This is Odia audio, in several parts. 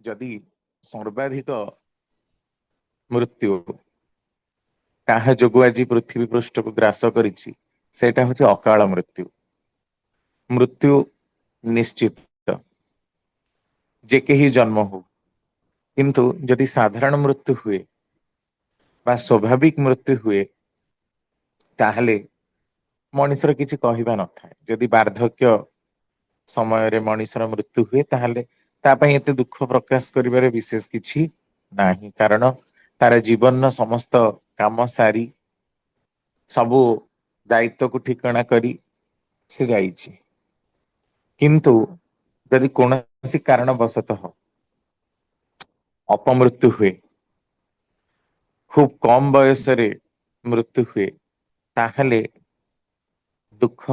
ଯଦି ସର୍ବାଧିକ ମୃତ୍ୟୁ କାହା ଯୋଗୁ ଆଜି ପୃଥିବୀ ପୃଷ୍ଠକୁ ଗ୍ରାସ କରିଛି, ସେଇଟା ହଉଛି ଅକାଳ ମୃତ୍ୟୁ। ମୃତ୍ୟୁ ନିଶ୍ଚିତ, ଯେ କେହି ଜନ୍ମ ହଉ, କିନ୍ତୁ ଯଦି ସାଧାରଣ ମୃତ୍ୟୁ ହୁଏ ବା ସ୍ୱାଭାବିକ ମୃତ୍ୟୁ ହୁଏ, ତାହେଲେ ମଣିଷର କିଛି କହିବା ନଥାଏ। ଯଦି ବାର୍ଦ୍ଧକ୍ୟ ସମୟରେ ମଣିଷର ମୃତ୍ୟୁ ହୁଏ, ତାହେଲେ ତା ପାଇଁ ଏତେ ଦୁଃଖ ପ୍ରକାଶ କରିବାରେ ବିଶେଷ କିଛି ନାହିଁ। କାରଣ ତାର ଜୀବନର ସମସ୍ତ କାମ ସାରି ସବୁ ଦାୟିତ୍ୱକୁ ଠିକଣା କରି ସେ ଯାଇଛି। କିନ୍ତୁ ଯଦି କୌଣସି କାରଣ ବଶତଃ ଅପମୃତ୍ୟୁ ହୁଏ, ଖୁବ କମ ବୟସରେ ମୃତ୍ୟୁ ହୁଏ, ତାହେଲେ ଦୁଃଖ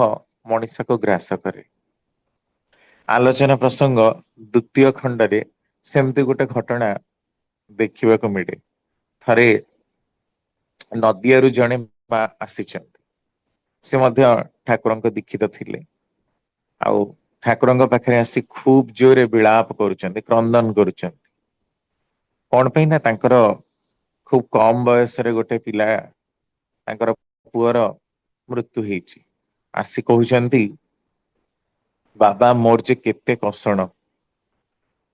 ମଣିଷକୁ ଗ୍ରାସ କରେ। ଆଲୋଚନା ପ୍ରସଙ୍ଗ ଦ୍ଵିତୀୟ ଖଣ୍ଡରେ ସେମିତି ଗୋଟେ ଘଟଣା ଦେଖିବାକୁ ମିଳେ। ଥରେ ନଦିଆରୁ ଜଣେ ମା ଆସିଛନ୍ତି। ସେ ମଧ୍ୟ ଠାକୁରଙ୍କ ଦୀକ୍ଷିତ ଥିଲେ। ଆଉ ଠାକୁରଙ୍କ ପାଖରେ ଆସି ଖୁବ ଜୋରରେ ବିଳାପ କରୁଛନ୍ତି, କ୍ରନ୍ଦନ କରୁଛନ୍ତି। କଣ ପାଇଁ ନା ତାଙ୍କର ଖୁବ କମ ବୟସରେ ଗୋଟେ ପିଲା, ତାଙ୍କର ପୁଅର ମୃତ୍ୟୁ ହେଇଛି। ଆସି କହୁଛନ୍ତି, ବାବା ମୋର ଯେ କେତେ କଷଣ,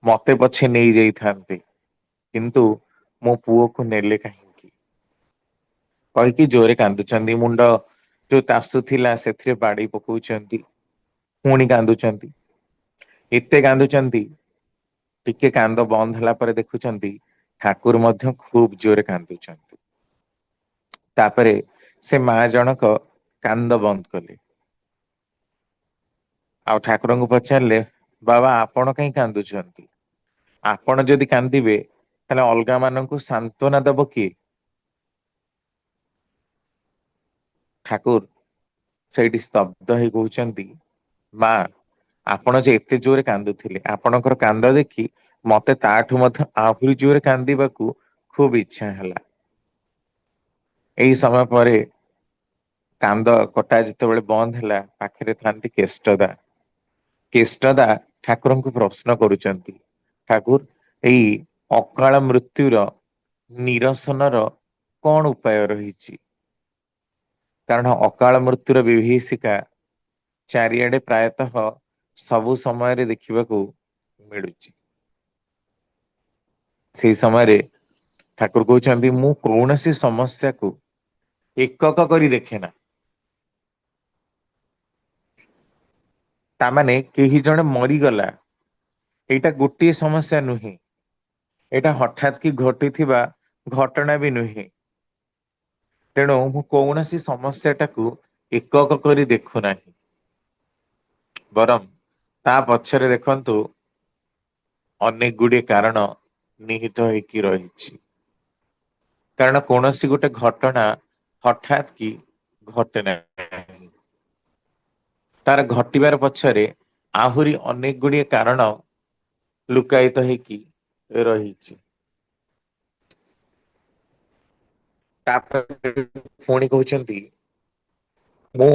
ମତେ ପଛେ ନେଇଯାଇଥାନ୍ତେ, କିନ୍ତୁ ମୋ ପୁଅକୁ ନେଲେ କାହିଁକି? କହିକି ଜୋରେ କାନ୍ଦୁଛନ୍ତି। ମୁଣ୍ଡ ଯୋଉ ତାଷୁଥିଲା ସେଥିରେ ବାଡେଇ ପକଉଛନ୍ତି, ପୁଣି କାନ୍ଦୁଛନ୍ତି। ଏତେ କାନ୍ଦୁଛନ୍ତି, ଟିକେ କାନ୍ଦ ବନ୍ଦ ହେଲା ପରେ ଦେଖୁଛନ୍ତି ଠାକୁର ମଧ୍ୟ ଖୁବ ଜୋରେ କାନ୍ଦୁଛନ୍ତି। ତାପରେ ସେ ମା ଜଣକ କାନ୍ଦ ବନ୍ଦ କଲେ। ଆଉ ଠାକୁରଙ୍କୁ ପଚାରିଲେ, ବାବା ଆପଣ କାହିଁ କାନ୍ଦୁଛନ୍ତି? ଆପଣ ଯଦି କାନ୍ଦିବେ, ତାହେଲେ ଅଲଗା ମାନଙ୍କୁ ସାନ୍ତ୍ୱନା ଦେବ କିଏ? ଠାକୁର ସେଇଠି ସ୍ତବ୍ଧ ହେଇ କହୁଛନ୍ତି, ମା ଆପଣ ଯେ ଏତେ ଜୋରରେ କାନ୍ଦୁଥିଲେ, ଆପଣଙ୍କର କାନ୍ଦ ଦେଖି ମତେ ତାଠୁ ମଧ୍ୟ ଆହୁରି ଜୋରରେ କାନ୍ଦିବାକୁ ଖୁବ ଇଚ୍ଛା ହେଲା। ଏହି ସମୟ ପରେ କାନ୍ଦ କଟା ଯେତେବେଳେ ବନ୍ଦ ହେଲା, ପାଖରେ ଥାନ୍ତି କେଷ୍ଟଦା। କେଷ୍ଟଦା ଠାକୁରଙ୍କୁ ପ୍ରଶ୍ନ କରୁଛନ୍ତି, ଠାକୁର ଏଇ ଅକାଳ ମୃତ୍ୟୁର ନିରସନର କଣ ଉପାୟ ରହିଛି? କାରଣ ଅକାଳ ମୃତ୍ୟୁର ବିଭୀଷିକା ଚାରିଆଡେ ପ୍ରାୟତଃ ସବୁ ସମୟରେ ଦେଖିବାକୁ ମିଳୁଛି। ସେଇ ସମୟରେ ଠାକୁର କହୁଛନ୍ତି, ମୁଁ କୌଣସି ସମସ୍ୟାକୁ ଏକକ କରି ଦେଖେ ନା। ତାମାନେ କେହି ଜଣେ ମରିଗଲା, ଏଇଟା ଗୋଟିଏ ସମସ୍ୟା ନୁହେଁ। ଏଇଟା ହଠାତ୍ କି ଘଟିଥିବା ଘଟଣା ବି ନୁହେଁ। ତେଣୁ ମୁଁ କୌଣସି ସମସ୍ୟା ଟାକୁ ଏକକ କରି ଦେଖୁନାହିଁ। ବରଂ ତା ପଛରେ ଦେଖନ୍ତୁ ଅନେକ ଗୁଡିଏ କାରଣ ନିହିତ ହେଇକି ରହିଛି। କାରଣ କୌଣସି ଗୋଟେ ଘଟଣା ହଠାତ୍ କି ଘଟେ ନାହିଁ। ତାର ଘଟିବାର ପଛରେ ଆହୁରି ଅନେକ ଗୁଡିଏ କାରଣ ଲୁକାୟିତ ହେଇକି ରହିଛି। ତାପରେ ପୁଣି କହୁଛନ୍ତି, ମୁଁ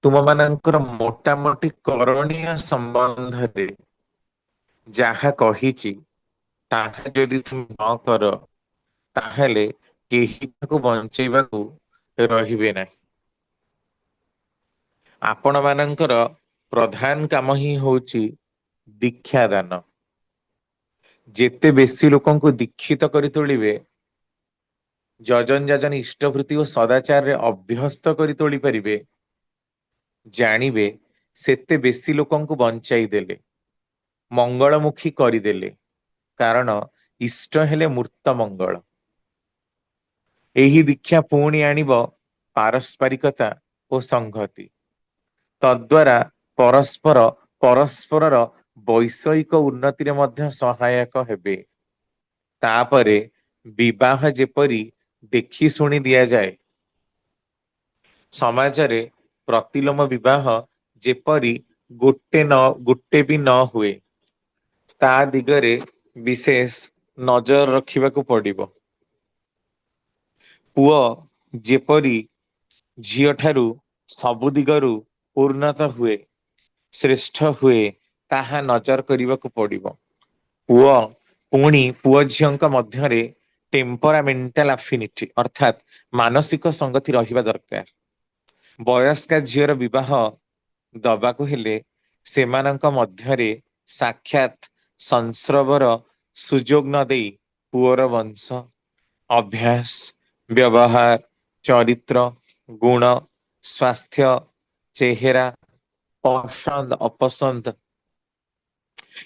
ତୁମ ମାନଙ୍କର ମୋଟାମୋଟି କରଣୀୟ ସମ୍ବନ୍ଧରେ ଯାହା କହିଛି, ତାହା ଯଦି ତୁମେ ନ କର, ତାହେଲେ କେହି ତାକୁ ବଞ୍ଚେଇବାକୁ ରହିବେ ନାହିଁ। ଆପଣ ମାନଙ୍କର ପ୍ରଧାନ କାମ ହିଁ ହଉଛି ଦୀକ୍ଷା ଦାନ। ଯେତେ ବେଶୀ ଲୋକଙ୍କୁ ଦୀକ୍ଷିତ କରି ତୋଳିବେ, ଯଜନ ଯାଜନ ଇଷ୍ଟଭୃତି ଓ ସଦାଚାରରେ ଅଭ୍ୟସ୍ତ କରି ତୋଳି ପାରିବେ, ଜାଣିବେ ସେତେ ବେଶୀ ଲୋକଙ୍କୁ ବଞ୍ଚାଇ ଦେଲେ, ମଙ୍ଗଳମୁଖୀ କରିଦେଲେ। କାରଣ ଇଷ୍ଟ ହେଲେ ମୂର୍ତ ମଙ୍ଗଳ। ଏହି ଦୀକ୍ଷା ପୁଣି ଆଣିବ ପାରସ୍ପରିକତା ଓ ସଂହତି। ତଦ୍ଵାରା ପରସ୍ପର ପରସ୍ପରର ବୈଷୟିକ ଉନ୍ନତିରେ ମଧ୍ୟ ସହାୟକ ହେବେ। ତାପରେ ବିବାହ ଯେପରି ଦେଖି ଶୁଣି ଦିଆଯାଏ, ସମାଜରେ ପ୍ରତିଲୋମ ବିବାହ ଯେପରି ଗୋଟେ ବି ନ ହୁଏ, ତା ଦିଗରେ ବିଶେଷ ନଜର ରଖିବାକୁ ପଡିବ। ପୁଅ ଯେପରି ଝିଅ ଠାରୁ ସବୁ ଦିଗରୁ ଉନ୍ନତ ହୁଏ, ଶ୍ରେଷ୍ଠ ହୁଏ, ତାହା ନଜର କରିବାକୁ ପଡିବ। ପୁଅ पुणी पुओ झीओंक मध्यरे टेम्परामेंटाल अफिनिटी अर्थात मानसिक संगति रहिबा दरकार। वयस्का झीवर विवाह दबाकू हेले सेमानंक मध्यरे साक्षात संस्रवर सुजोग न देई पुओर वंश अभ्यास व्यवहार चरित्र गुण स्वास्थ्य चेहरा पसंद अपसंद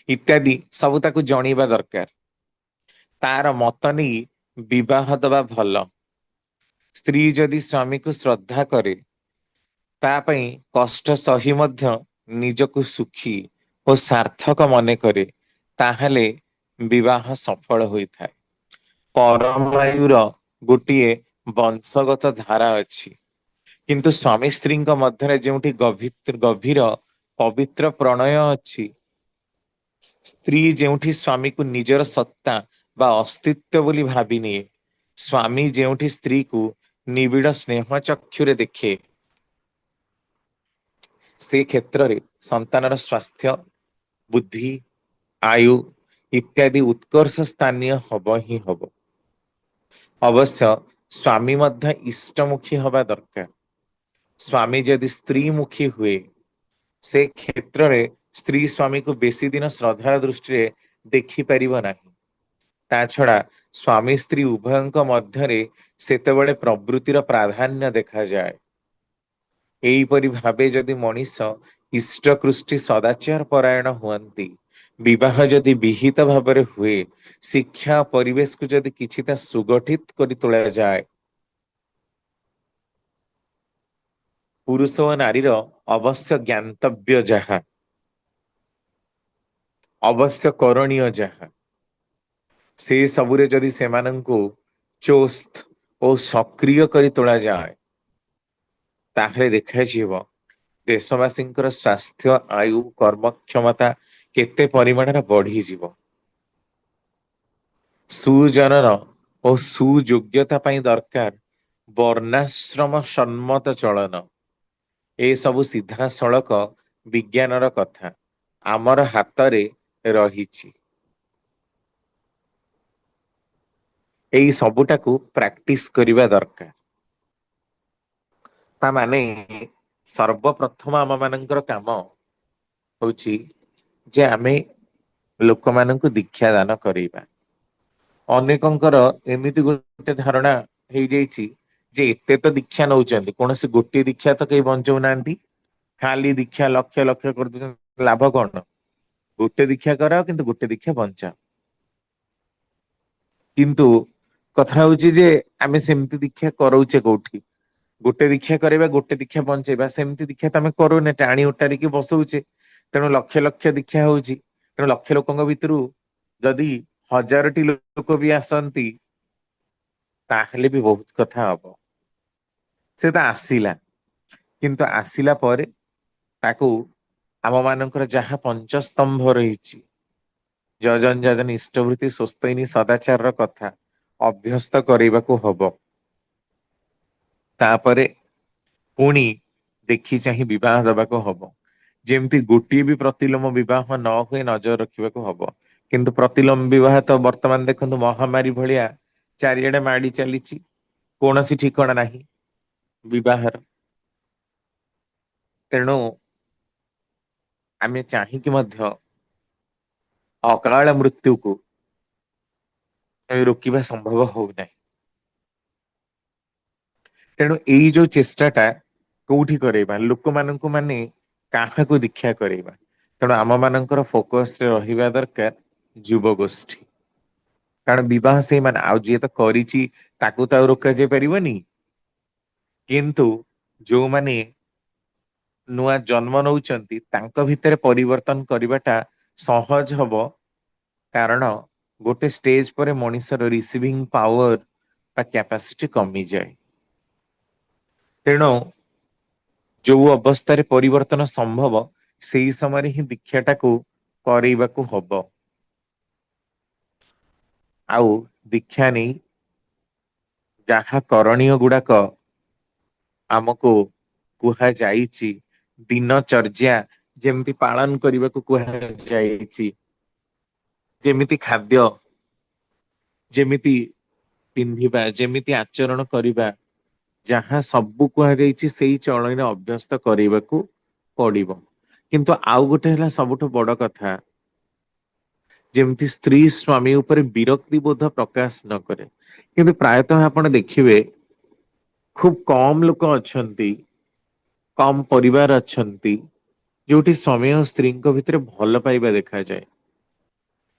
इत्यादि सब ताकू जणीबा दरकार। तार मत नहीं विवाह दबा भल। स्त्री जदि स्वामी को श्रद्धा करे ता पई कष्ट सही मध्य निजକୁ सुखी ଓ ସାର୍ଥକ ମନେ କରେ ତାହେଲେ ବିବାହ ସଫଳ ହୋଇଥାଏ। ପରମାୟୁର ଗୋଟିଏ ବଂଶଗତ ଧାରା ଅଛି, କିନ୍ତୁ ସ୍ୱାମୀ ସ୍ତ୍ରୀଙ୍କ ମଧ୍ୟରେ ଯେଉଁଠି ଗଭୀର ପବିତ୍ର ପ୍ରଣୟ ଅଛି, ସ୍ତ୍ରୀ ଯେଉଁଠି ସ୍ୱାମୀକୁ ନିଜର ସତ୍ତା ବା ଅସ୍ତିତ୍ୱ ବୋଲି ଭାବିନିଏ, ସ୍ୱାମୀ ଯେଉଁଠି ସ୍ତ୍ରୀକୁ ନିବିଡ଼ ସ୍ନେହ ଚକ୍ଷୁରେ ଦେଖେ, ସେ କ୍ଷେତ୍ରରେ ସନ୍ତାନର ସ୍ୱାସ୍ଥ୍ୟ ବୁଦ୍ଧି ଆୟୁ ଇତ୍ୟାଦି ଉତ୍କର୍ଷ ସ୍ଥାନୀୟ ହବ ହିଁ ହବ। ଅବଶ୍ୟ ସ୍ୱାମୀ ମଧ୍ୟ ଇଷ୍ଟମୁଖୀ ହବା ଦରକାର। ସ୍ୱାମୀ ଯଦି ସ୍ତ୍ରୀମୁଖୀ ହୁଏ ସେ କ୍ଷେତ୍ରରେ ସ୍ତ୍ରୀ ସ୍ୱାମୀକୁ ବେଶୀ ଦିନ ଶ୍ରଦ୍ଧାର ଦୃଷ୍ଟିରେ ଦେଖିପାରିବ ନାହିଁ। ତା ଛଡ଼ା ସ୍ୱାମୀ ସ୍ତ୍ରୀ ଉଭୟଙ୍କ ମଧ୍ୟରେ ସେତେବେଳେ ପ୍ରବୃତ୍ତିର ପ୍ରାଧାନ୍ୟ ଦେଖାଯାଏ। ଏହିପରି ଭାବେ ଯଦି ମଣିଷ ଇଷ୍ଟକୃଷ୍ଟି ସଦାଚାର ପରାୟଣ ହୁଅନ୍ତି, ବିବାହ ଯଦି ବିହିତ ଭାବରେ ହୁଏ, ଶିକ୍ଷା ପରିବେଶକୁ ଯଦି କିଛିଟା ସୁଗଠିତ କରି ତୋଳାଯାଏ, ପୁରୁଷ ଓ ନାରୀର ଅବଶ୍ୟ ଜ୍ଞାତବ୍ୟ ଯାହା ଅବଶ୍ୟ କରଣୀୟ ଯାହା ସେ ସବୁରେ ଯଦି ସେମାନଙ୍କୁ ଚୋସ୍ତ ଓ ସକ୍ରିୟ କରି ତୋଳାଯାଏ, ତାହେଲେ ଦେଖାଯିବ ଦେଶବାସୀଙ୍କର ସ୍ୱାସ୍ଥ୍ୟ ଆୟୁ କର୍ମକ୍ଷମତା କେତେ ପରିମାଣରେ ବଢିଯିବ। ସୁଜନନ ଓ ସୁଯୋଗ୍ୟତା ପାଇଁ ଦରକାର ବର୍ଣ୍ଣାଶ୍ରମ ସମ୍ମତ ଚଳନ। ଏସବୁ ସିଧାସଳଖ ବିଜ୍ଞାନର କଥା ଆମର ହାତରେ ରହିଛି। ଏଇ ସବୁଟାକୁ ପ୍ରାକ୍ଟିସ କରିବା ଦରକାର। ତା ମାନେ ସର୍ବପ୍ରଥମ ଆମ ମାନଙ୍କର କାମ ହଉଛି ଯେ ଆମେ ଲୋକମାନଙ୍କୁ ଦୀକ୍ଷା ଦାନ କରିବା। ଅନେକଙ୍କର ଏମିତି ଗୋଟେ ଧାରଣା ହେଇଯାଇଛି ଯେ ଏତେ ତ ଦୀକ୍ଷା ନଉଛନ୍ତି, କୌଣସି ଗୋଟିଏ ଦୀକ୍ଷା ତ କେହି ବଞ୍ଚଉନାହାନ୍ତି। ଖାଲି ଦୀକ୍ଷା ଲକ୍ଷ ଲକ୍ଷ କରିଦଉଛନ୍ତି, ଲାଭ କଣ? ଗୋଟେ ଦୀକ୍ଷା କରାଅ କିନ୍ତୁ ଗୋଟେ ଦୀକ୍ଷା ବଞ୍ଚାଅ। କିନ୍ତୁ କଥା ହଉଛି ଯେ ଆମେ ସେମିତି ଦୀକ୍ଷା କରଉଛେ କୋଉଠି? ଗୋଟେ ଦୀକ୍ଷା କରିବା ଗୋଟେ ଦୀକ୍ଷା ବଞ୍ଚେଇବା, ସେମିତି ଦୀକ୍ଷା ତ ଆମେ କରୁନେ, ଟାଣି ଓଟାରିକି ବସଉଛେ। ତେଣୁ ଲକ୍ଷ ଲକ୍ଷ ଦୀକ୍ଷା ହଉଛି। ତେଣୁ ଲକ୍ଷ ଲୋକଙ୍କ ଭିତରୁ ଯଦି 1000ଟି ଲୋକ ବି ଆସନ୍ତି ତାହେଲେ ବି ବହୁତ କଥା ହବ। ସେ ତ ଆସିଲା, କିନ୍ତୁ ଆସିଲା ପରେ ତାକୁ ଆମ ମାନଙ୍କର ଯାହା ପଞ୍ଚସ୍ତମ୍ଭ ରହିଛି, ଯଜନ ଯାଜନ ଇଷ୍ଟବୃତ୍ତି ସ୍ୱସ୍ତୈନୀ ସଦାଚାରର କଥା ଅଭ୍ୟସ୍ତ କରିବାକୁ ହବ। ତାପରେ ପୁଣି ଦେଖି ଚାହିଁ ବିବାହ ଦେବାକୁ ହବ। ଯେମିତି ଗୋଟିଏ ବି ପ୍ରତିଲୋମ ବିବାହ ନ ହୁଏ ନଜର ରଖିବାକୁ ହବ। କିନ୍ତୁ ପ୍ରତିଲୋମ ବିବାହ ତ ବର୍ତ୍ତମାନ ଦେଖନ୍ତୁ ମହାମାରୀ ଭଳିଆ ଚାରିଆଡେ ମାଡି ଚାଲିଛି, କୌଣସି ଠିକଣା ନାହିଁ ବିବାହର। ତେଣୁ ଆମେ ଚାହିଁକି ମଧ୍ୟ ଅକାଳ ମୃତ୍ୟୁକୁ ରୋକିବା ସମ୍ଭବ ହଉନାହିଁ। ତେଣୁ ଏଇ ଯୋଉ ଚେଷ୍ଟାଟା କୋଉଠି କରେଇବା? ଲୋକମାନଙ୍କୁ ମାନେ କାହାକୁ ଦୀକ୍ଷା କରେଇବା? ତେଣୁ ଆମ ମାନଙ୍କର ଫୋକସରେ ରହିବା ଦରକାର ଯୁବଗୋଷ୍ଠୀ। କାରଣ ବିବାହ ସେଇମାନେ, ଆଉ ଯିଏ ତ କରିଛି ତାକୁ ତ ଆଉ ରୋକାଯାଇ ପାରିବନି। କିନ୍ତୁ ଯୋଉମାନେ ନୂଆ ଜନ୍ମ ନଉଛନ୍ତି ତାଙ୍କ ଭିତରେ ପରିବର୍ତ୍ତନ କରିବାଟା ସହଜ ହବ। କାରଣ ଗୋଟେ ଷ୍ଟେଜ ପରେ ମଣିଷର ରିସିଭିଂ ପାୱାର ବା କ୍ୟାପାସିଟି କମିଯାଏ। ତେଣୁ ଯୋଉ ଅବସ୍ଥାରେ ପରିବର୍ତ୍ତନ ସମ୍ଭବ ସେଇ ସମୟରେ ହିଁ ଦୀକ୍ଷାଟାକୁ କରେଇବାକୁ ହବ। ଆଉ ଦୀକ୍ଷା ନେଇ ଯାହା କରଣୀୟ ଗୁଡାକ ଆମକୁ କୁହାଯାଇଛି, ଦିନଚର୍ଯ୍ୟା ଯେମିତି ପାଳନ କରିବାକୁ କୁହାଯାଇଛି, ଯେମିତି ଖାଦ୍ୟ ଯେମିତି ପିନ୍ଧିବା, ଯେମିତି ଆଚରଣ କରିବା, ଯାହା ସବୁ କୁହାଯାଇଛି ସେଇ ଚଳଣିରେ ଅଭ୍ୟସ୍ତ କରିବାକୁ ପଡିବ। କିନ୍ତୁ ଆଉ ଗୋଟେ ହେଲା ସବୁଠୁ ବଡ କଥା, ଯେମିତି ସ୍ତ୍ରୀ ସ୍ୱାମୀ ଉପରେ ବିରକ୍ତି ବୋଧ ପ୍ରକାଶ ନ କରେ। କିନ୍ତୁ ପ୍ରାୟତଃ ଆପଣ ଦେଖିବେ ଖୁବ କମ ଲୋକ ଅଛନ୍ତି, କମ ପରିବାର ଅଛନ୍ତି ଯୋଉଠି ସ୍ୱାମୀ ଓ ସ୍ତ୍ରୀଙ୍କ ଭିତରେ ଭଲ ପାଇବା ଦେଖାଯାଏ।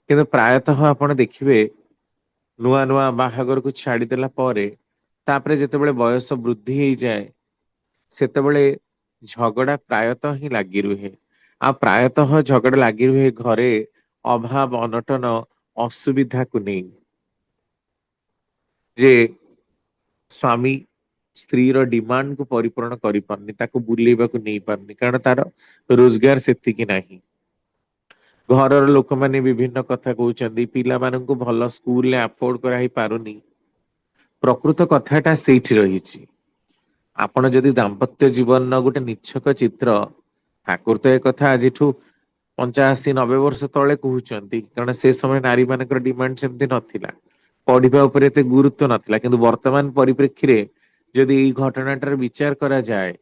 କିନ୍ତୁ ପ୍ରାୟତଃ ଆପଣ ଦେଖିବେ ନୂଆ ନୂଆ ବାହାଘରକୁ ଛାଡିଦେଲା ପରେ ତାପରେ ଯେତେବେଳେ ବୟସ ବୃଦ୍ଧି ହେଇଯାଏ ସେତେବେଳେ ଝଗଡା ପ୍ରାୟତଃ ହିଁ ଲାଗି ରୁହେ। ଆଉ ପ୍ରାୟତଃ ଝଗଡା ଲାଗି ରୁହେ ଘରେ ଅଭାବ ଅନଟନ ଅସୁବିଧାକୁ ନେଇ। ଯେ ସ୍ୱାମୀ ସ୍ତ୍ରୀର ଡିମାଣ୍ଡକୁ ପରିପୂରଣ କରିପାରୁନି, ତାକୁ ବୁଲେଇବାକୁ ନେଇ ପାରୁନି, କାରଣ ତାର ରୋଜଗାର ସେତିକି ନାହିଁ। ଘରର ଲୋକମାନେ ବିଭିନ୍ନ କଥା କହୁଛନ୍ତି, ପିଲାମାନଙ୍କୁ ଭଲ ସ୍କୁଲରେ ଆଫୋର୍ଡ କରାହେଇ ପାରୁନି। ପ୍ରକୃତ କଥାଟା ସେଇଠି ରହିଛି। ଆପଣ ଯଦି ଦାମ୍ପତ୍ୟ ଜୀବନର ଗୋଟେ ନିଛକ ଚିତ୍ର, ଠାକୁର ତ ଏ କଥା ଆଜିଠୁ 85-90 ବର୍ଷ ତଳେ କହୁଛନ୍ତି, କାରଣ ସେ ସମୟ ନାରୀ ମାନଙ୍କର ଡିମାଣ୍ଡ ସେମିତି ନଥିଲା, ପଢିବା ଉପରେ ଏତେ ଗୁରୁତ୍ୱ ନଥିଲା। କିନ୍ତୁ ବର୍ତ୍ତମାନ ପରିପ୍ରେକ୍ଷୀରେ ଯଦି ଏଇ ଘଟଣାଟାର ବିଚାର କରାଯାଏ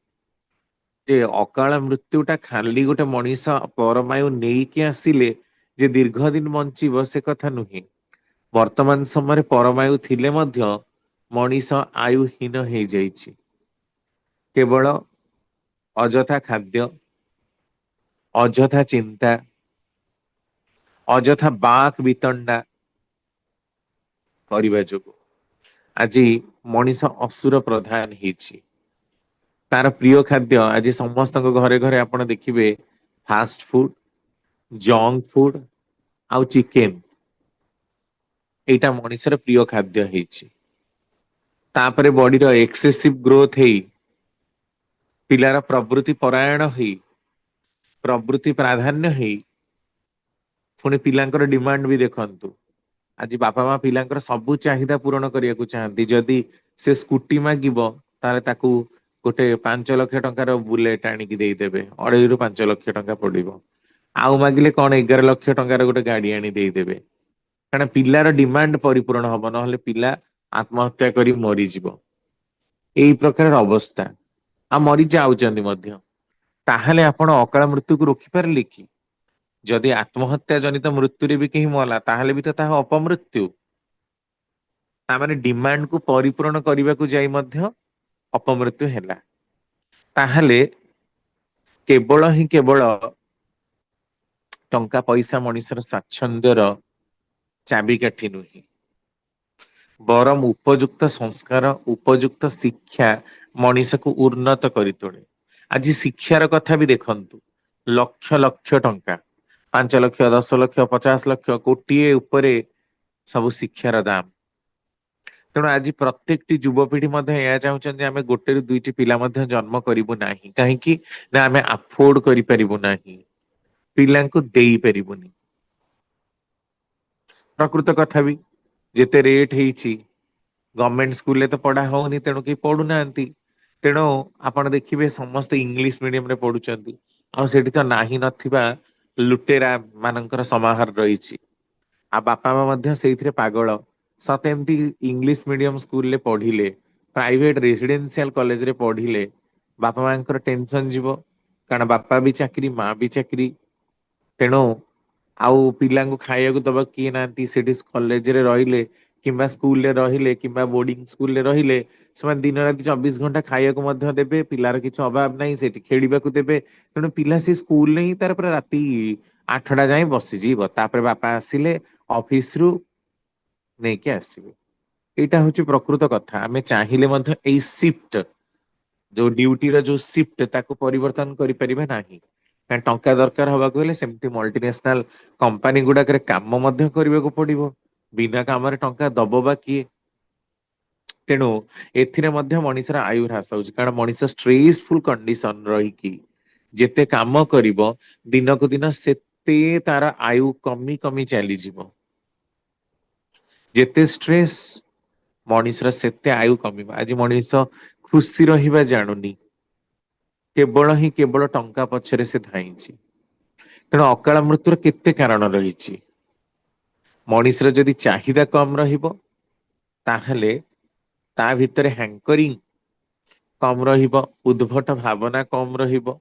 ଯେ ଅକାଳ ମୃତ୍ୟୁ ଟା ଖାଲି ଗୋଟେ ମଣିଷ ପରମାୟୁ ନେଇକି ଆସିଲେ ଯେ ଦୀର୍ଘ ଦିନ ବଞ୍ଚିବ ସେ କଥା ନୁହେଁ। ବର୍ତ୍ତମାନ ସମୟରେ ପରମାୟୁ ଥିଲେ ମଧ୍ୟ ମଣିଷ ଆୟୁହୀନ ହେଇଯାଇଛି। କେବଳ ଅଯଥା ଖାଦ୍ୟ, ଅଯଥା ଚିନ୍ତା, ଅଯଥା ବାକ୍ ବିତଣ୍ଡା କରିବା ଯୋଗୁ ଆଜି ମଣିଷ ଅସୁର ପ୍ରଧାନ ହେଇଛି। ତାର ପ୍ରିୟ ଖାଦ୍ୟ ଆଜି ସମସ୍ତଙ୍କ ଘରେ ଘରେ ଆପଣ ଦେଖିବେ ଫାଷ୍ଟ ଫୁଡ, ଜଙ୍କ ଫୁଡ ଆଉ ଚିକେନ। ଏଇଟା ମଣିଷର ପ୍ରିୟ ଖାଦ୍ୟ ହେଇଛି। ତାପରେ ବଡିର ଏକ୍ସେସିଭ ଗ୍ରୋଥ ହେଇ ପିଲାର ପ୍ରବୃତ୍ତି ପରାୟଣ ହେଇ, ପ୍ରବୃତ୍ତି ପ୍ରାଧାନ୍ୟ ହେଇ, ପୁଣି ପିଲାଙ୍କର ଡିମାଣ୍ଡ ବି ଦେଖନ୍ତୁ। ଆଜି ବାପା ମା ପିଲାଙ୍କର ସବୁ ଚାହିଦା ପୂରଣ କରିବାକୁ ଚାହାନ୍ତି। ଯଦି ସେ ସ୍କୁଟି ମାଗିବ ତାହେଲେ ତାକୁ ଗୋଟେ 5 ଲକ୍ଷ ଟଙ୍କାର ବୁଲେଟ ଆଣିକି ଦେଇଦେବେ, 2.5-5 ଲକ୍ଷ ଟଙ୍କା ପଡିବ। ଆଉ ମାଗିଲେ କଣ 11 ଲକ୍ଷ ଟଙ୍କାର ଗୋଟେ ଗାଡି ଆଣି ଦେଇଦେବେ। କାରଣ ପିଲାର ଡିମାଣ୍ଡ ପରିପୂରଣ ହବ, ନହେଲେ ପିଲା ଆତ୍ମହତ୍ୟା କରି ମରିଯିବ। ଏଇ ପ୍ରକାରର ଅବସ୍ଥା, ଆଉ ମରି ଯାଉଛନ୍ତି ମଧ୍ୟ। ତାହେଲେ ଆପଣ ଅକାଳ ମୃତ୍ୟୁକୁ ରୋକିପାରିଲେ କି? ଯଦି ଆତ୍ମହତ୍ୟା ଜନିତ ମୃତ୍ୟୁରେ ବି କେହି ମଲା ତାହେଲେ ବି ତ ତାହା ଅପମୃତ୍ୟୁ। ତାମାନେ ଡିମାଣ୍ଡକୁ ପରିପୂରଣ କରିବାକୁ ଯାଇ ମଧ୍ୟ ଅପମୃତ୍ୟୁ ହେଲା। ତାହେଲେ କେବଳ ହିଁ କେବଳ ଟଙ୍କା ପଇସା ମଣିଷର ସ୍ୱାଚ୍ଛନ୍ଦ୍ୟର ଚାବିକାଠି ନୁହେଁ। ବରଂ ଉପଯୁକ୍ତ ସଂସ୍କାର, ଉପଯୁକ୍ତ ଶିକ୍ଷା ମଣିଷକୁ ଉନ୍ନତ କରି ତୋଳେ। ଆଜି ଶିକ୍ଷାର କଥା ବି ଦେଖନ୍ତୁ, ଲକ୍ଷ ଲକ୍ଷ ଟଙ୍କା, 5 ଲକ୍ଷ, 10 ଲକ୍ଷ, 50 ଲକ୍ଷ, କୋଟିଏ ଉପରେ ସବୁ ଶିକ୍ଷାର ଦାମ। ତେଣୁ ଆଜି ପ୍ରତ୍ୟେକଟି ଯୁବପିଢି ମଧ୍ୟ ଏହା ଚାହୁଁଛନ୍ତି ଆମେ ଗୋଟେରୁ ଦୁଇଟି ପିଲା ମଧ୍ୟ ଜନ୍ମ କରିବୁ ନାହିଁ। କାହିଁକି ନା ଆମେ ଆଫୋର୍ଡ କରିପାରିବୁ ନାହିଁ, ପିଲାଙ୍କୁ ଦେଇପାରିବୁନି। ପ୍ରକୃତ କଥା ବି, ଯେତେ ରେଟ ହେଇଛି ଗଭର୍ଣମେଣ୍ଟ ସ୍କୁଲରେ ତ ପଢା ହଉନି, ତେଣୁ କେହି ପଢୁନାହାନ୍ତି। ତେଣୁ ଆପଣ ଦେଖିବେ ସମସ୍ତେ ଇଂଲିଶ ମିଡିୟମ ରେ ପଢୁଛନ୍ତି। ଆଉ ସେଠି ତ ନାହିଁ ନଥିବା ଲୁଟେରା ମାନଙ୍କର ସମାହାର ରହିଛି। ଆଉ ବାପା ମା ମଧ୍ୟ ସେଇଥିରେ ପାଗଳ। ସତେ ଏମିତି ଇଂଲିଶ ମିଡିୟମ ସ୍କୁଲରେ ପଢିଲେ, ପ୍ରାଇଭେଟ ରେସିଡେନ୍ସିଆଲ କଲେଜରେ ପଢିଲେ ବାପା ମାଙ୍କର ଟେନସନ ଯିବ। କାରଣ ବାପା ବି ଚାକିରି, ମା ବି ଚାକିରି। ତେଣୁ ଆଉ ପିଲାଙ୍କୁ ଖାଇବାକୁ ଦବା କିଏ ନାହାନ୍ତି। ସେଠି କଲେଜରେ ରହିଲେ କିମ୍ବା ସ୍କୁଲରେ ରହିଲେ କିମ୍ବା ବୋର୍ଡିଂ ସ୍କୁଲରେ ରହିଲେ ସେମାନେ ଦିନ ରାତି 24 ଘଣ୍ଟା ଖାଇବାକୁ ମଧ୍ୟ ଦେବେ। ପିଲାର କିଛି ଅଭାବ ନାହିଁ, ସେଠି ଖେଳିବାକୁ ଦେବେ। ତେଣୁ ପିଲା ସେ ସ୍କୁଲରେ ହିଁ ତାର ପୁରା ରାତି 8ଟା ଯାଏ ବସିଯିବ। ତାପରେ ବାପା ଆସିଲେ ଅଫିସ ରୁ ନେଇକି ଆସିବେ। ଏଇଟା ହଉଛି ପ୍ରକୃତ କଥା। ଆମେ ଚାହିଁଲେ ମଧ୍ୟ ଏଇ ସିଫ୍ଟ, ଯୋଉ ଡ୍ୟୁଟିର ଯୋଉ ସିଫ୍ଟ, ତାକୁ ପରିବର୍ତ୍ତନ କରିପାରିବେ ନାହିଁ। କାରଣ ଟଙ୍କା ଦରକାର ହବାକୁ ହେଲେ ସେମିତି ମଲ୍ଟିନେସନାଲ କମ୍ପାନୀ ଗୁଡାକରେ କାମ ମଧ୍ୟ କରିବାକୁ ପଡିବ। ବିନା କାମରେ ଟଙ୍କା ଦବ ବା କିଏ? ତେଣୁ ଏଥିରେ ମଧ୍ୟ ମଣିଷର ଆୟୁ ହ୍ରାସ ହଉଛି। କାରଣ ମଣିଷ ଷ୍ଟ୍ରେସଫୁଲ କଣ୍ଡିସନ ରହିକି ଯେତେ କାମ କରିବ, ଦିନକୁ ଦିନ ସେତେ ତାର ଆୟୁ କମି କମି ଚାଲିଯିବ। ଯେତେ ଷ୍ଟ୍ରେସ୍, ମଣିଷର ସେତେ ଆୟୁ କମିବ। ଆଜି ମଣିଷ ଖୁସି ରହିବା ଜାଣୁନି, କେବଳ ହିଁ କେବଳ ଟଙ୍କା ପଛରେ ସେ ଧାଇଁଛି। ତେଣୁ ଅକାଳ ମୃତ୍ୟୁର କେତେ କାରଣ ରହିଛି। ମଣିଷର ଯଦି ଚାହିଦା କମ ରହିବ ତାହେଲେ ତା ଭିତରେ ହ୍ୟାଙ୍କରିଂ କମ ରହିବ, ଉଦ୍ଭଟ ଭାବନା କମ ରହିବ,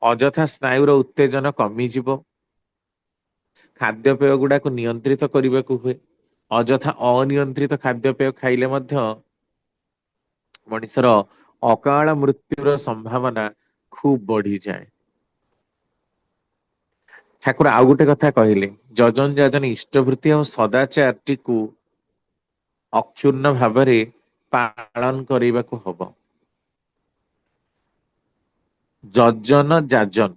ଅଯଥା ସ୍ନାୟୁର ଉତ୍ତେଜନ କମିଯିବ, ଖାଦ୍ୟପେୟ ଗୁଡାକୁ ନିୟନ୍ତ୍ରିତ କରିବାକୁ ହୁଏ। ଅଯଥା ଅନିୟନ୍ତ୍ରିତ ଖାଦ୍ୟପେୟ ଖାଇଲେ ମଧ୍ୟ ମଣିଷର ଅକାଳ ମୃତ୍ୟୁର ସମ୍ଭାବନା ଖୁବ ବଢିଯାଏ। ଠାକୁର ଆଉ ଗୋଟେ କଥା କହିଲେ, ଯଜନ ଯାଜନ ଇଷ୍ଟଭୃତି ଆଉ ସଦାଚାରଟିକୁ ଅକ୍ଷୁର୍ଣ୍ଣ ଭାବରେ ପାଳନ କରିବାକୁ ହବ। ଯଜନ ଯାଜନ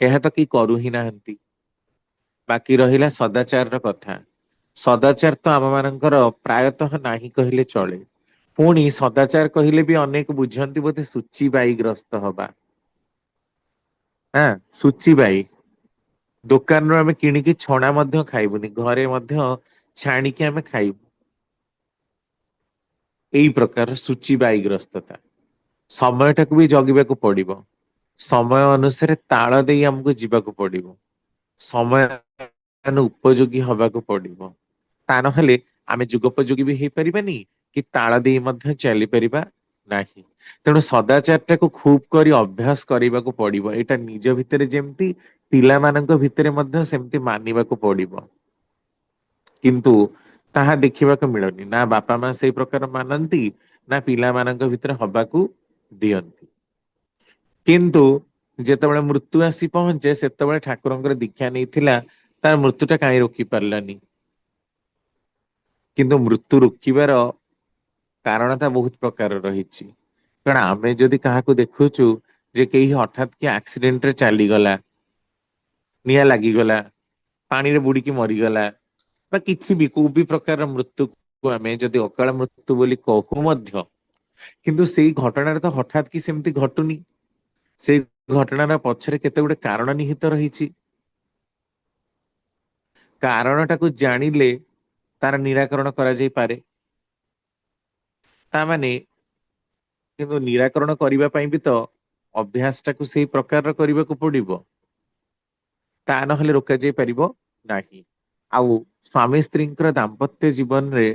ଏହା ତ କି କରୁ ହିଁ ନାହାନ୍ତି। ବାକି ରହିଲା ସଦାଚାରର କଥା। ସଦାଚାର ତ ଆମ ମାନଙ୍କର ପ୍ରାୟତଃ ନାହିଁ କହିଲେ ଚଳେ। ପୁଣି ସଦାଚାର କହିଲେ ବି ଅନେକ ବୁଝନ୍ତି ବୋଧେ ସୂଚିବାଈଗ୍ରସ୍ତ ହବା। ହଁ ସୂଚିବାଇ। ଦୋକାନରୁ ଆମେ କିଣିକି ଛଣା ମଧ୍ୟ ଖାଇବୁନି, ଘରେ ମଧ୍ୟ ଛାଣିକି ଆମେ ଖାଇବୁ। ଏଇ ପ୍ରକାର ସୂଚିବାଇଗ୍ରସ୍ତତା। ସମୟଟାକୁ ବି ଜଗିବାକୁ ପଡିବ। ସମୟ ଅନୁସାରେ ତାଳ ଦେଇ ଆମକୁ ଯିବାକୁ ପଡିବ। ସମୟ ଉପଯୋଗୀ ହବାକୁ ପଡିବ। ତା ନହେଲେ ଆମେ ଯୁଗୋପଯୋଗୀ ବି ହେଇପାରିବାନି, କି ତାଳ ଦେଇ ମଧ୍ୟ ଚାଲିପାରିବା ନାହିଁ। ତେଣୁ ସଦାଚାର ଟାକୁ ଖୁବ କରି ଅଭ୍ୟାସ କରିବାକୁ ପଡିବ। ଏଇଟା ନିଜ ଭିତରେ ଯେମିତି ପିଲାମାନଙ୍କ ଭିତରେ ମଧ୍ୟ ସେମିତି ମାନିବାକୁ ପଡିବ। କିନ୍ତୁ ତାହା ଦେଖିବାକୁ ମିଳୁନି। ନା ବାପା ମା ସେଇ ପ୍ରକାର ମାନନ୍ତି, ନା ପିଲାମାନଙ୍କ ଭିତରେ ହବାକୁ ଦିଅନ୍ତି। କିନ୍ତୁ ଯେତେବେଳେ ମୃତ୍ୟୁ ଆସି ପହଞ୍ଚେ ସେତେବେଳେ ଠାକୁରଙ୍କର ଦୀକ୍ଷା ନେଇଥିଲା, ତାର ମୃତ୍ୟୁ ଟା କାହିଁ ରୋକି ପାରିଲାନି। କିନ୍ତୁ ମୃତ୍ୟୁ ରୋକିବାର କାରଣତା ବହୁତ ପ୍ରକାର ରହିଛି। କାରଣ ଆମେ ଯଦି କାହାକୁ ଦେଖୁଛୁ ଯେ କେହି ହଠାତ୍ କି ଆକ୍ସିଡେଣ୍ଟରେ ଚାଲିଗଲା, ନିଆଁ ଲାଗିଗଲା, ପାଣିରେ ବୁଡିକି ମରିଗଲା, ବା କିଛି ବି କୋଉ ବି ପ୍ରକାରର ମୃତ୍ୟୁକୁ ଆମେ ଯଦି ଅକାଳ ମୃତ୍ୟୁ ବୋଲି କହୁ ମଧ୍ୟ, କିନ୍ତୁ ସେଇ ଘଟଣାରେ ତ ହଠାତ୍ କି ସେମିତି ଘଟୁନି। ସେଇ ଘଟଣାର ପଛରେ କେତେ ଗୁଟେ କାରଣ ନିହିତ ରହିଛି। କାରଣ ଟାକୁ ଜାଣିଲେ ତାର ନିରାକରଣ କରାଯାଇପାରେ। ତାମାନେ କିନ୍ତୁ ନିରାକରଣ କରିବା ପାଇଁ ବି ତ ଅଭ୍ୟାସ ଟାକୁ ସେଇ ପ୍ରକାରର କରିବାକୁ ପଡିବ। ତା ନହେଲେ ରୋକାଯାଇ ପାରିବ ନାହିଁ। ଆଉ ସ୍ଵାମୀ ସ୍ତ୍ରୀଙ୍କର ଦାମ୍ପତ୍ୟ ଜୀବନରେ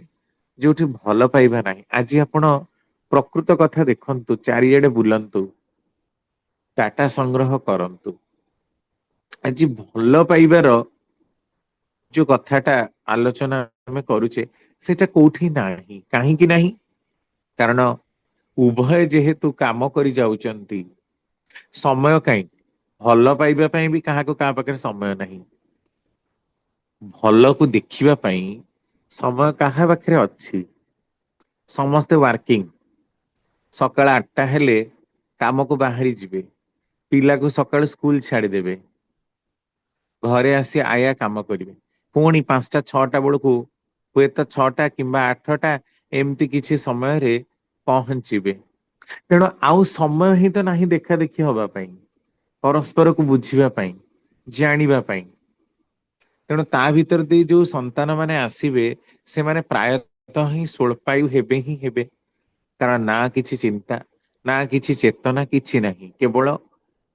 ଯୋଉଠି ଭଲ ପାଇବା ନାହିଁ, ଆଜି ଆପଣ ପ୍ରକୃତ କଥା ଦେଖନ୍ତୁ, ଚାରିଆଡେ ବୁଲନ୍ତୁ, ଡାଟା ସଂଗ୍ରହ କରନ୍ତୁ। ଆଜି ଭଲ ପାଇବାର ଯୋଉ କଥାଟା ଆଲୋଚନା ଆମେ କରୁଛେ, ସେଟା କୋଉଠି ନାହିଁ। କାହିଁକି ନାହିଁ? କାରଣ ଉଭୟ ଯେହେତୁ କାମ କରି ଯାଉଛନ୍ତି, ସମୟ କାହିଁ? ଭଲ ପାଇବା ପାଇଁ ବି କାହାକୁ କାହା ପାଖରେ ସମୟ ନାହିଁ। ଭଲକୁ ଦେଖିବା ପାଇଁ ସମୟ କାହା ପାଖରେ ଅଛି? ସମସ୍ତେ ୱାର୍କିଂ। ସକାଳ 8ଟା ହେଲେ କାମକୁ ବାହାରି ଯିବେ। ପିଲାକୁ ସକାଳୁ ସ୍କୁଲ ଛାଡିଦେବେ। ଘରେ ଆସି ଆୟା କାମ କରିବେ। ପୁଣି 5ଟା 6ଟା ବେଳକୁ ହୁଏତ 6ଟା କିମ୍ବା 8ଟା ଏମିତି କିଛି ସମୟରେ ପହଞ୍ଚିବେ। ତେଣୁ ଆଉ ସମୟ ହିଁ ତ ନାହିଁ ଦେଖା ଦେଖି ହବା ପାଇଁ। ପରସ୍ପରକୁ ବୁଝିବା ପାଇଁ, ଜାଣିବା ପାଇଁ। ତେଣୁ ତା ଭିତରେ ଦେଇ ଯୋଉ ସନ୍ତାନ ମାନେ ଆସିବେ, ସେମାନେ ପ୍ରାୟତଃ ହିଁ ସ୍ୱଳ୍ପାୟୁ ହେବେ ହିଁ ହେବେ। କାରଣ ନା କିଛି ଚିନ୍ତା, ନା କିଛି ଚେତନା, କିଛି ନାହିଁ। କେବଳ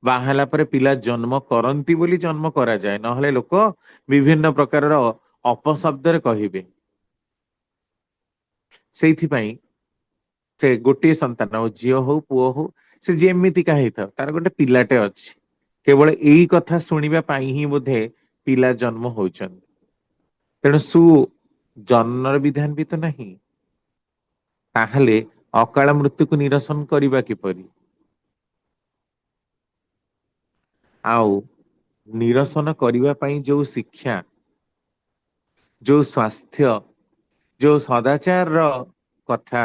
ବାହା ହେଲା ପରେ ପିଲା ଜନ୍ମ କରନ୍ତି ବୋଲି ଜନ୍ମ କରାଯାଏ। ନହେଲେ ଲୋକ ବିଭିନ୍ନ ପ୍ରକାରର ଅପଶବ୍ଦରେ କହିବେ। ସେଇଥିପାଇଁ ସେ ଗୋଟିଏ ସନ୍ତାନ ହଉ, ଝିଅ ହଉ ପୁଅ ହଉ, ସେ ଯେମିତିକା ହେଇଥାଉ, ତାର ଗୋଟେ ପିଲାଟେ ଅଛି। କେବଳ ଏଇ କଥା ଶୁଣିବା ପାଇଁ ହିଁ ବୋଧେ ପିଲା ଜନ୍ମ ହଉଛନ୍ତି। ତେଣୁ ଜନ୍ମର ବିଧାନ ବି ତ ନାହିଁ। ତାହେଲେ ଅକାଳ ମୃତ୍ୟୁକୁ ନିରସନ କରିବା କିପରି? ଆଉ ନିରସନ କରିବା ପାଇଁ ଯୋଉ ଶିକ୍ଷା, ଯୋଉ ସ୍ୱାସ୍ଥ୍ୟ, ଯୋଉ ସଦାଚାରର କଥା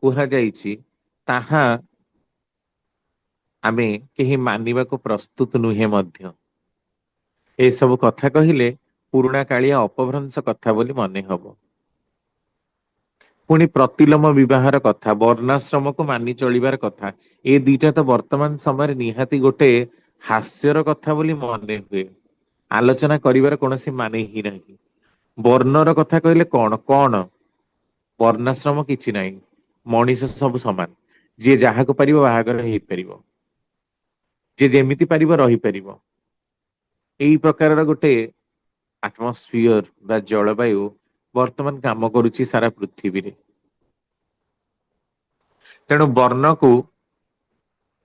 କୁହାଯାଇଛି, ତାହା ଆମେ କେହି ମାନିବାକୁ ପ୍ରସ୍ତୁତ ନୁହେଁ ମଧ୍ୟ। ଏସବୁ କଥା କହିଲେ ପୁରୁଣା କାଳିଆ ଅପଭ୍ରଂଶ କଥା ବୋଲି ମନେ ହବ। ପୁଣି ପ୍ରତିଲୋମ ବିବାହର କଥା, ବର୍ଣ୍ଣାଶ୍ରମକୁ ମାନି ଚଳିବାର କଥା। ଏ ଦିଟା ତ ବର୍ତ୍ତମାନ ସମୟରେ ନିହାତି ଗୋଟେ ହାସ୍ୟର କଥା ବୋଲି ମନେ ହୁଏ। ଆଲୋଚନା କରିବାର କୌଣସି ମାନେ ହିଁ ନାହିଁ। ବର୍ଣ୍ଣର କଥା କହିଲେ କଣ କଣ? ବର୍ଣ୍ଣାଶ୍ରମ କିଛି ନାହିଁ। ମଣିଷ ସବୁ ସମାନ। ଯିଏ ଯାହାକୁ ପାରିବ ବାହାଘର ହେଇପାରିବ। ଯିଏ ଯେମିତି ପାରିବ ରହିପାରିବ। ଏଇ ପ୍ରକାରର ଗୋଟେ ଆଟମସ୍ଫିୟର ବା ଜଳବାୟୁ ବର୍ତ୍ତମାନ କାମ କରୁଛି ସାରା ପୃଥିବୀରେ। ତେଣୁ ବର୍ଣ୍ଣକୁ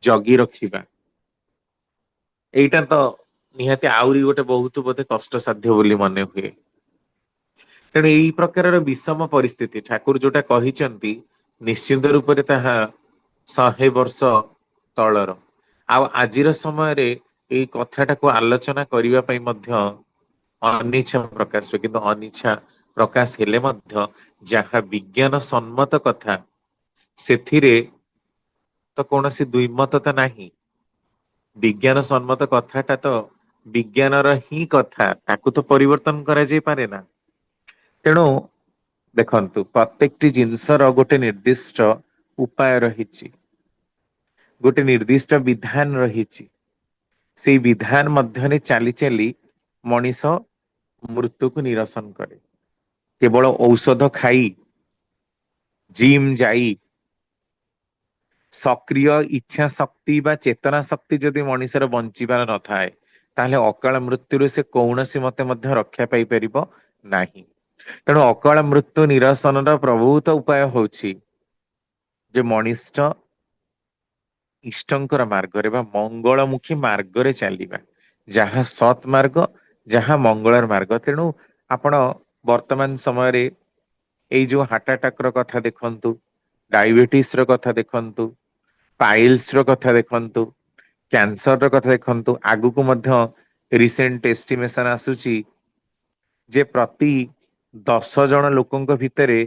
ଜଗି ରଖିବା, ଏଇଟା ତ ନିହାତି ଆହୁରି ଗୋଟେ ବହୁତ ବୋଧେ କଷ୍ଟସାଧ୍ୟ ବୋଲି ମନେ ହୁଏ। ତେଣୁ ଏଇ ପ୍ରକାରର ବିଷମ ପରିସ୍ଥିତି ଠାକୁର ଯୋଉଟା କହିଛନ୍ତି ନିଶ୍ଚିନ୍ତ ରୂପରେ ତାହା 100 ବର୍ଷ ତଳର। ଆଉ ଆଜିର ସମୟରେ ଏଇ କଥାଟାକୁ ଆଲୋଚନା କରିବା ପାଇଁ ମଧ୍ୟ ଅନିଚ୍ଛା ପ୍ରକାଶ ହୁଏ, କିନ୍ତୁ ଅନିଚ୍ଛା ପ୍ରକାଶ ହେଲେ ମଧ୍ୟ ଯାହା ବିଜ୍ଞାନ ସମ୍ମତ କଥା ସେଥିରେ ତ କୌଣସି ଦ୍ୱଇମତତା ନାହିଁ। ବିଜ୍ଞାନ ସମ୍ମତ କଥାଟା ତ ବିଜ୍ଞାନର ହିଁ କଥା, ତାକୁ ତ ପରିବର୍ତ୍ତନ କରାଯାଇ ପାରେ ନା। ତେଣୁ ଦେଖନ୍ତୁ ପ୍ରତ୍ୟେକଟି ଜିନିଷର ଗୋଟେ ନିର୍ଦ୍ଦିଷ୍ଟ ଉପାୟ ରହିଛି, ଗୋଟେ ନିର୍ଦ୍ଦିଷ୍ଟ ବିଧାନ ରହିଛି। ସେଇ ବିଧାନ ମଧ୍ୟରେ ଚାଲି ଚାଲି ମଣିଷ ମୃତ୍ୟୁକୁ ନିରସନ କରେ। କେବଳ ଔଷଧ ଖାଇ, ଜିମ୍ ଯାଇ, ସକ୍ରିୟ ଇଚ୍ଛା ଶକ୍ତି ବା ଚେତନା ଶକ୍ତି ଯଦି ମଣିଷର ବଞ୍ଚିବାର ନଥାଏ, ତାହେଲେ ଅକାଳ ମୃତ୍ୟୁରୁ ସେ କୌଣସି ମତେ ମଧ୍ୟ ରକ୍ଷା ପାଇପାରିବ ନାହିଁ। ତେଣୁ ଅକାଳ ମୃତ୍ୟୁ ନିରସନର ପ୍ରଭୂତ ଉପାୟ ହଉଛି ଯେ ମଣିଷ ଇଷ୍ଟଙ୍କର ମାର୍ଗରେ ବା ମଙ୍ଗଳମୁଖୀ ମାର୍ଗରେ ଚାଲିବା। ଯାହା ସତ୍ ମାର୍ଗ, ଯାହା ମଙ୍ଗଳର ମାର୍ଗ। ତେଣୁ ଆପଣ ବର୍ତ୍ତମାନ ସମୟରେ ଏଇ ଯୋଉ ହାର୍ଟ ଆଟାକ ର କଥା ଦେଖନ୍ତୁ, ଡାଇବେଟିସ ର କଥା ଦେଖନ୍ତୁ, ପାଇଲ୍ସ ର କଥା ଦେଖନ୍ତୁ, କ୍ୟାନ୍ସର ର କଥା ଦେଖନ୍ତୁ, ଆଗକୁ ମଧ୍ୟ ରିସେଣ୍ଟ ଏଷ୍ଟିମେସନ ଆସୁଛି ଯେ ପ୍ରତି 10 ଜଣ ଲୋକଙ୍କ ଭିତରେ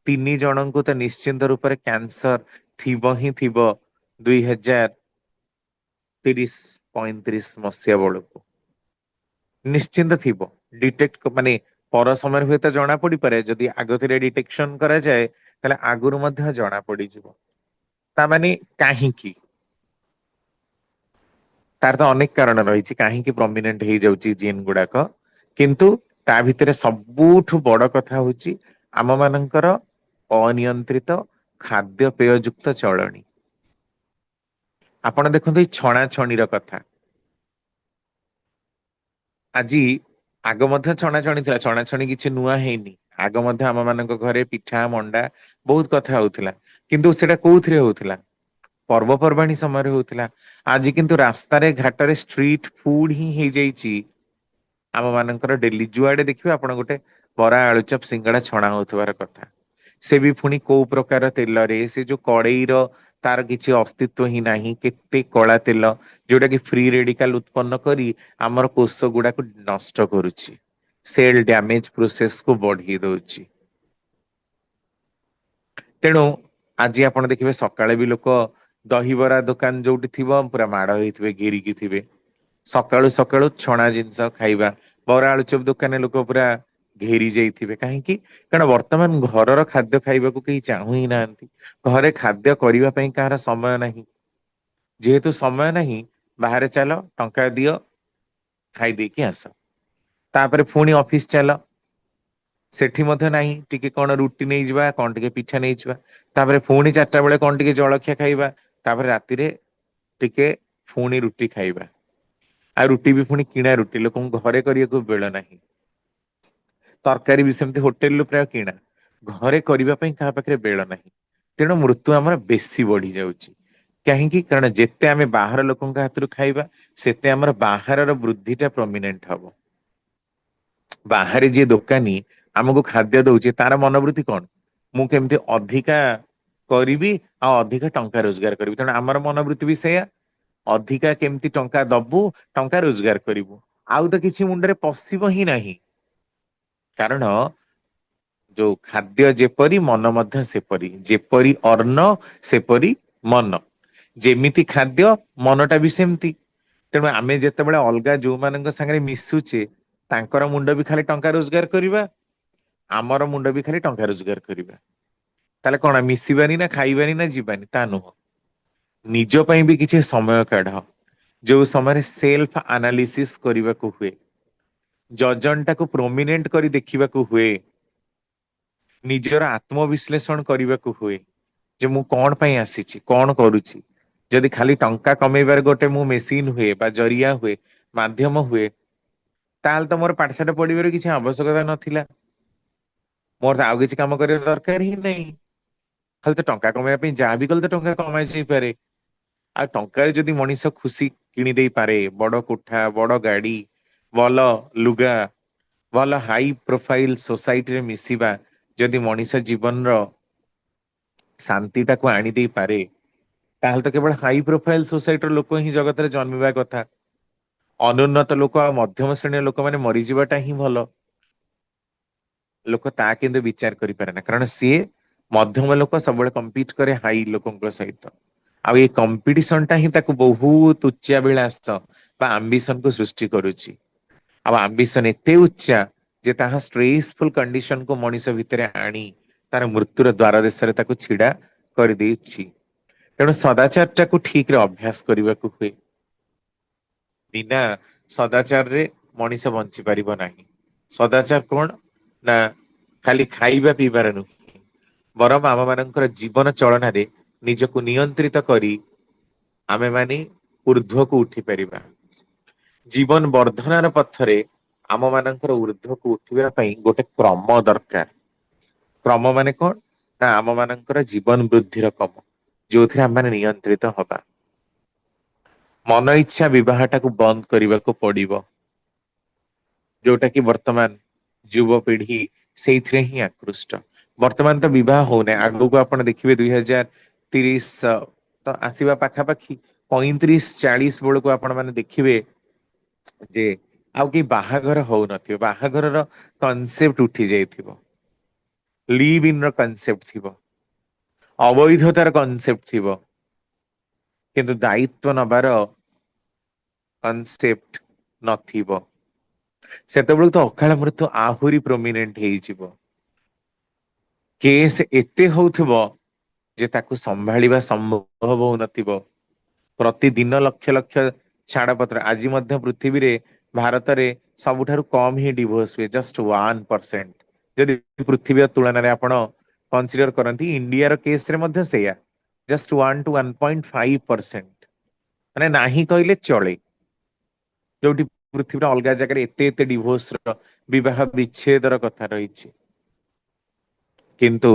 3 ଜଣଙ୍କୁ ତ ନିଶ୍ଚିନ୍ତ ରୂପରେ କ୍ୟାନ୍ସର ଥିବ ହିଁ ଥିବ 2030-35 ବେଳକୁ। ନିଶ୍ଚିନ୍ତ ଥିବ। ଡିଟେକ୍ଟ ମାନେ ପର ସମୟରେ ହୁଏତ ଜଣା ପଡିପାରେ, ଯଦି ଆଗତିରେ ଡିଟେକ୍ସନ କରାଯାଏ ତାହେଲେ ଆଗରୁ ମଧ୍ୟ ଜଣା ପଡିଯିବ। ତାମାନେ କାହିଁକି? ତାର ତ ଅନେକ କାରଣ ରହିଛି କାହିଁକି ପ୍ରମିନେଣ୍ଟ ହେଇଯାଉଛି ଜିନ୍ ଗୁଡାକ। କିନ୍ତୁ ତା ଭିତରେ ସବୁଠୁ ବଡ କଥା ହଉଛି ଆମ ମାନଙ୍କର ଅନିୟନ୍ତ୍ରିତ ଖାଦ୍ୟପେୟ ଯୁକ୍ତ ଚଳଣି। ଆପଣ ଦେଖନ୍ତୁ ଏଇ ଛଣାଛଣିର କଥା। ଆଜି ଆଗ ମଧ୍ୟ ଛଣାଛଣି ଥିଲା, ଛଣାଛଣି କିଛି ନୂଆ ହେଇନି। ଆଗ ମଧ୍ୟ ଆମ ମାନଙ୍କ ଘରେ ପିଠା ମଣ୍ଡା ବହୁତ କଥା ହଉଥିଲା, କିନ୍ତୁ ସେଇଟା କୋଉଥିରେ ହଉଥିଲା? ପର୍ବପର୍ବାଣୀ ସମୟରେ ହଉଥିଲା। ଆଜି କିନ୍ତୁ ରାସ୍ତାରେ ଘାଟରେ ଷ୍ଟ୍ରିଟ ଫୁଡ ହିଁ ହେଇଯାଇଛି ଆମ ମାନଙ୍କର ଡେଲି। ଯୁଆଡେ ଦେଖିବେ ଆପଣ ଗୋଟେ ବରା ଆଳୁଚପ ସିଙ୍ଗଡା ଛଣା ହଉଥିବାର କଥା। ସେ ବି ପୁଣି କୋଉ ପ୍ରକାର ତେଲରେ, ସେ ଯୋଉ କଡେଇର ତାର କିଛି ଅସ୍ତିତ୍ବ ହିଁ ନାହିଁ। କେତେ କଳା ତେଲ ଯୋଉଟା କି ଫ୍ରି ରେଡିକାଲ ଉତ୍ପନ୍ନ କରି ଆମର କୋଷ ଗୁଡାକୁ ନଷ୍ଟ କରୁଛି। ସେଲ ଡ୍ୟାମେଜ ପ୍ରୋସେସ କୁ ବଢେଇ ଦଉଛି। ତେଣୁ ଆଜି ଆପଣ ଦେଖିବେ ସକାଳେ ବି ଲୋକ ଦହିବରା ଦୋକାନ ଯୋଉଠି ଥିବ ପୁରା ମାଡ ହେଇଥିବେ, ଘେରିକି ଥିବେ। ସକାଳୁ ସକାଳୁ ଛଣା ଜିନିଷ ଖାଇବା, ବରା ଆଳୁଚପ ଦୋକାନରେ ଲୋକ ପୁରା ଘେରି ଯାଇଥିବେ। କାହିଁକି? କାରଣ ବର୍ତ୍ତମାନ ଘରର ଖାଦ୍ୟ ଖାଇବାକୁ କେହି ଚାହୁଁ ହିଁ ନାହାନ୍ତି। ଘରେ ଖାଦ୍ୟ କରିବା ପାଇଁ କାହାର ସମୟ ନାହିଁ। ଯେହେତୁ ସମୟ ନାହିଁ, ବାହାରେ ଚାଲ ଟଙ୍କା ଦିଅ ଖାଇଦେଇକି ଆସ। ତାପରେ ପୁଣି ଅଫିସ ଚାଲ। ସେଠି ମଧ୍ୟ ନାହିଁ, ଟିକେ କଣ ରୁଟି ନେଇଯିବା, କଣ ଟିକେ ପିଠା ନେଇଯିବା। ତାପରେ ପୁଣି 4ଟା ବେଳେ କଣ ଟିକେ ଜଳଖିଆ ଖାଇବା, ତାପରେ ରାତିରେ ଟିକେ ପୁଣି ରୁଟି ଖାଇବା। ଆଉ ରୁଟି ବି ପୁଣି କିଣା ରୁଟି, ଲୋକଙ୍କୁ ଘରେ କରିବାକୁ ବେଳ ନାହିଁ। ତରକାରୀ ବି ସେମିତି ହୋଟେଲରୁ ପ୍ରାୟ କିଣା, ଘରେ କରିବା ପାଇଁ କାହା ପାଖରେ ବେଳ ନାହିଁ। ତେଣୁ ମୃତ୍ୟୁ ଆମର ବେଶୀ ବଢି ଯାଉଛି। କାହିଁକି? କାରଣ ଯେତେ ଆମେ ବାହାର ଲୋକଙ୍କ ହାତରୁ ଖାଇବା ସେତେ ଆମର ବାହାରର ବୃଦ୍ଧି ଟା ପ୍ରମିନେଣ୍ଟ ହବ। ବାହାରେ ଯିଏ ଦୋକାନୀ ଆମକୁ ଖାଦ୍ୟ ଦଉଛି ତାର ମନୋବୃତ୍ତି କଣ? ମୁଁ କେମିତି ଅଧିକା କରିବି ଆଉ ଅଧିକା ଟଙ୍କା ରୋଜଗାର କରିବି। ତେଣୁ ଆମର ମନୋବୃତ୍ତି ବି ସେଇୟା। ଅଧିକା କେମିତି ଟଙ୍କା ଦବୁ, ଟଙ୍କା ରୋଜଗାର କରିବୁ। ଆଉ ତ କିଛି ମୁଣ୍ଡରେ ପଶିବ ହିଁ ନାହିଁ। କାରଣ ଯୋଉ ଖାଦ୍ୟ ଯେପରି ମନ ମଧ୍ୟ ସେପରି। ଯେପରି ଅନ୍ନ ସେପରି ମନ। ଯେମିତି ଖାଦ୍ୟ ମନଟା ବି ସେମିତି। ତେଣୁ ଆମେ ଯେତେବେଳେ ଅଲଗା ଯୋଉମାନଙ୍କ ସାଙ୍ଗରେ ମିଶୁଛେ ତାଙ୍କର ମୁଣ୍ଡ ବି ଖାଲି ଟଙ୍କା ରୋଜଗାର କରିବା, ଆମର ମୁଣ୍ଡ ବି ଖାଲି ଟଙ୍କା ରୋଜଗାର କରିବା। ତାହେଲେ କଣ ମିଶିବାନି ନା ଖାଇବାନି ନା ଯିବାନି ତା ନୁହଁ। ନିଜ ପାଇଁ ବି କିଛି ସମୟ କାଢ। ଯୋଉ ସମୟରେ ସେଲ୍ଫ ଆନାଲିସିସ୍ କରିବାକୁ ହୁଏ। ଜଜଣ୍ଟାକୁ ପ୍ରୋମିନେଣ୍ଟ କରି ଦେଖିବାକୁ ହୁଏ। ନିଜର ଆତ୍ମବିଶ୍ଳେଷଣ କରିବାକୁ ହୁଏ। ଯେ ମୁଁ କଣ ପାଇଁ ଆସିଛି, କଣ କରୁଛି। ଯଦି ଖାଲି ଟଙ୍କା କମେଇବାରେ ଗୋଟେ ମୁଁ ମେସିନ ହୁଏ ବା ଜରିଆ ହୁଏ, ମାଧ୍ୟମ ହୁଏ, ତାହେଲେ ତ ମୋର ପାଠଶାଠ ପଢିବାର କିଛି ଆବଶ୍ୟକତା ନଥିଲା। ମୋର ତ ଆଉ କିଛି କାମ କରିବା ଦରକାର ହିଁ ନାହିଁ। ଖାଲି ତ ଟଙ୍କା କମେଇବା ପାଇଁ ଯାହା ବି କଲେ ତ ଟଙ୍କା କମାଇ ଯାଇପାରେ। ଆଉ ଟଙ୍କାରେ ଯଦି ମଣିଷ ଖୁସି କିଣି ଦେଇପାରେ, ବଡ କୋଠା, ବଡ ଗାଡି, ଭଲ ଲୁଗା, ଭଲ ହାଇ ପ୍ରୋଫାଇଲ ସୋସାଇଟିରେ ମିଶିବା, ଯଦି ମଣିଷ ଜୀବନର ଶାନ୍ତି ଟାକୁ ଆଣି ଦେଇପାରେ, ତାହେଲେ ତ କେବଳ ହାଇ ପ୍ରୋଫାଇଲ ସୋସାଇଟିର ଲୋକ ହିଁ ଜଗତରେ ଜନ୍ମିବା କଥା। ଅନୁନ୍ନତ ଲୋକ ଆଉ ମଧ୍ୟମ ଶ୍ରେଣୀର ଲୋକମାନେ ମରିଯିବାଟା ହିଁ ଭଲ। ଲୋକ ତା କିନ୍ତୁ ବିଚାର କରିପାରେ ନା, କାରଣ ସିଏ ମଧ୍ୟମ ଲୋକ ସବୁବେଳେ କମ୍ପିଟ୍ କରେ ହାଇ ଲୋକଙ୍କ ସହିତ। ଆଉ ଏଇ କମ୍ପିଟିସନ ଟା ହିଁ ତାକୁ ବହୁତ ଉଚ୍ଚାଭିଳାଷ ବା ଆମ୍ବିସନ କୁ ସୃଷ୍ଟି କରୁଛି। ଆଉ ଆମ୍ବିସନ ଏତେ ଉଚ୍ଚା ଯେ ତାହା ଷ୍ଟ୍ରେସଫୁଲ କଣ୍ଡିସନକୁ ମଣିଷ ଭିତରେ ଆଣି ତାର ମୃତ୍ୟୁର ଦ୍ୱାର ଦେଶରେ ତାକୁ ଛିଡା କରିଦେଇଛି। ତେଣୁ ସଦାଚାର ଟାକୁ ଠିକରେ ଅଭ୍ୟାସ କରିବାକୁ ହୁଏ। ବିନା ସଦାଚାରରେ ମଣିଷ ବଞ୍ଚି ପାରିବ ନାହିଁ। ସଦାଚାର କଣ? ନା ଖାଲି ଖାଇବା ପିଇବାର ନୁହେଁ, ବରଂ ଆମ ମାନଙ୍କର ଜୀବନ ଚଳନାରେ ନିଜକୁ ନିୟନ୍ତ୍ରିତ କରି ଆମେମାନେ ଉର୍ଦ୍ଧ୍ୱକୁ ଉଠି ପାରିବା। ଜୀବନ ବର୍ଦ୍ଧନାର ପଥରେ ଆମ ମାନଙ୍କର ଉର୍ଦ୍ଧ୍ୱକୁ ଉଠିବା ପାଇଁ ଗୋଟେ କ୍ରମ ଦରକାର। କ୍ରମ ମାନେ କଣ? ନା ଆମ ମାନଙ୍କର ଜୀବନ ବୃଦ୍ଧିର କ୍ରମ, ଯୋଉଥିରେ ଆମମାନେ ନିୟନ୍ତ୍ରିତ ହବା। ମନ ଇଚ୍ଛା ବିବାହ ଟାକୁ ବନ୍ଦ କରିବାକୁ ପଡିବ। ଯୋଉଟା କି ବର୍ତ୍ତମାନ ଯୁବପିଢି ସେଇଥିରେ ହିଁ ଆକୃଷ୍ଟ। ବର୍ତ୍ତମାନ ତ ବିବାହ ହଉନାହିଁ, ଆଗକୁ ଆପଣ ଦେଖିବେ 2030 ତ ଆସିବା ପାଖାପାଖି 35-40 ବେଳକୁ ଆପଣ ମାନେ ଦେଖିବେ ଯେ ଆଉ କେହି ବାହାଘର ହଉନଥିବ, ବାହାଘରର କନସେପ୍ଟ ଉଠି ଯାଇଥିବ। ଲିଭ୍ ଇନ ର କନସେପ୍ଟ ଥିବ, ଅବୈଧତାର କନସେପ୍ଟ ଥିବ। କିନ୍ତୁ ଦାୟିତ୍ବ ନବାର କନସେପ୍ଟ ନଥିବ। ସେତେବେଳକୁ ତ ଅକାଳ ମୃତ୍ୟୁ ଆହୁରି ପ୍ରୋମିନେଣ୍ଟ ହେଇଯିବ। କେସ୍ ଏତେ ହଉଥିବ ଯେ ତାକୁ ସମ୍ଭାଳିବା ସମ୍ଭବ ହଉନଥିବ। ପ୍ରତିଦିନ ଲକ୍ଷ ଲକ୍ଷ ଛାଡ ପତ୍ର, ଆଜି ମଧ୍ୟ ପୃଥିବୀରେ ଭାରତରେ ସବୁଠାରୁ କମ ହିଁ ଡିଭୋର୍ସ ହୁଏ, ଜଷ୍ଟ 1%। ଯଦି ପୃଥିବୀ ତୁଳନାରେ ଆପଣ କନସିଡର କରନ୍ତି, ଇଣ୍ଡିଆର କେସରେ ମଧ୍ୟ ସେଇଆ। ଜଷ୍ଟ 1 to 1.5%, ମାନେ ନାହିଁ କହିଲେ ଚଳେ। ଯୋଉଠି ପୃଥିବୀର ଅଲଗା ଜାଗାରେ ଏତେ ଏତେ ଡିଭୋର୍ସର, ବିବାହ ବିଚ୍ଛେଦର କଥା ରହିଛି। କିନ୍ତୁ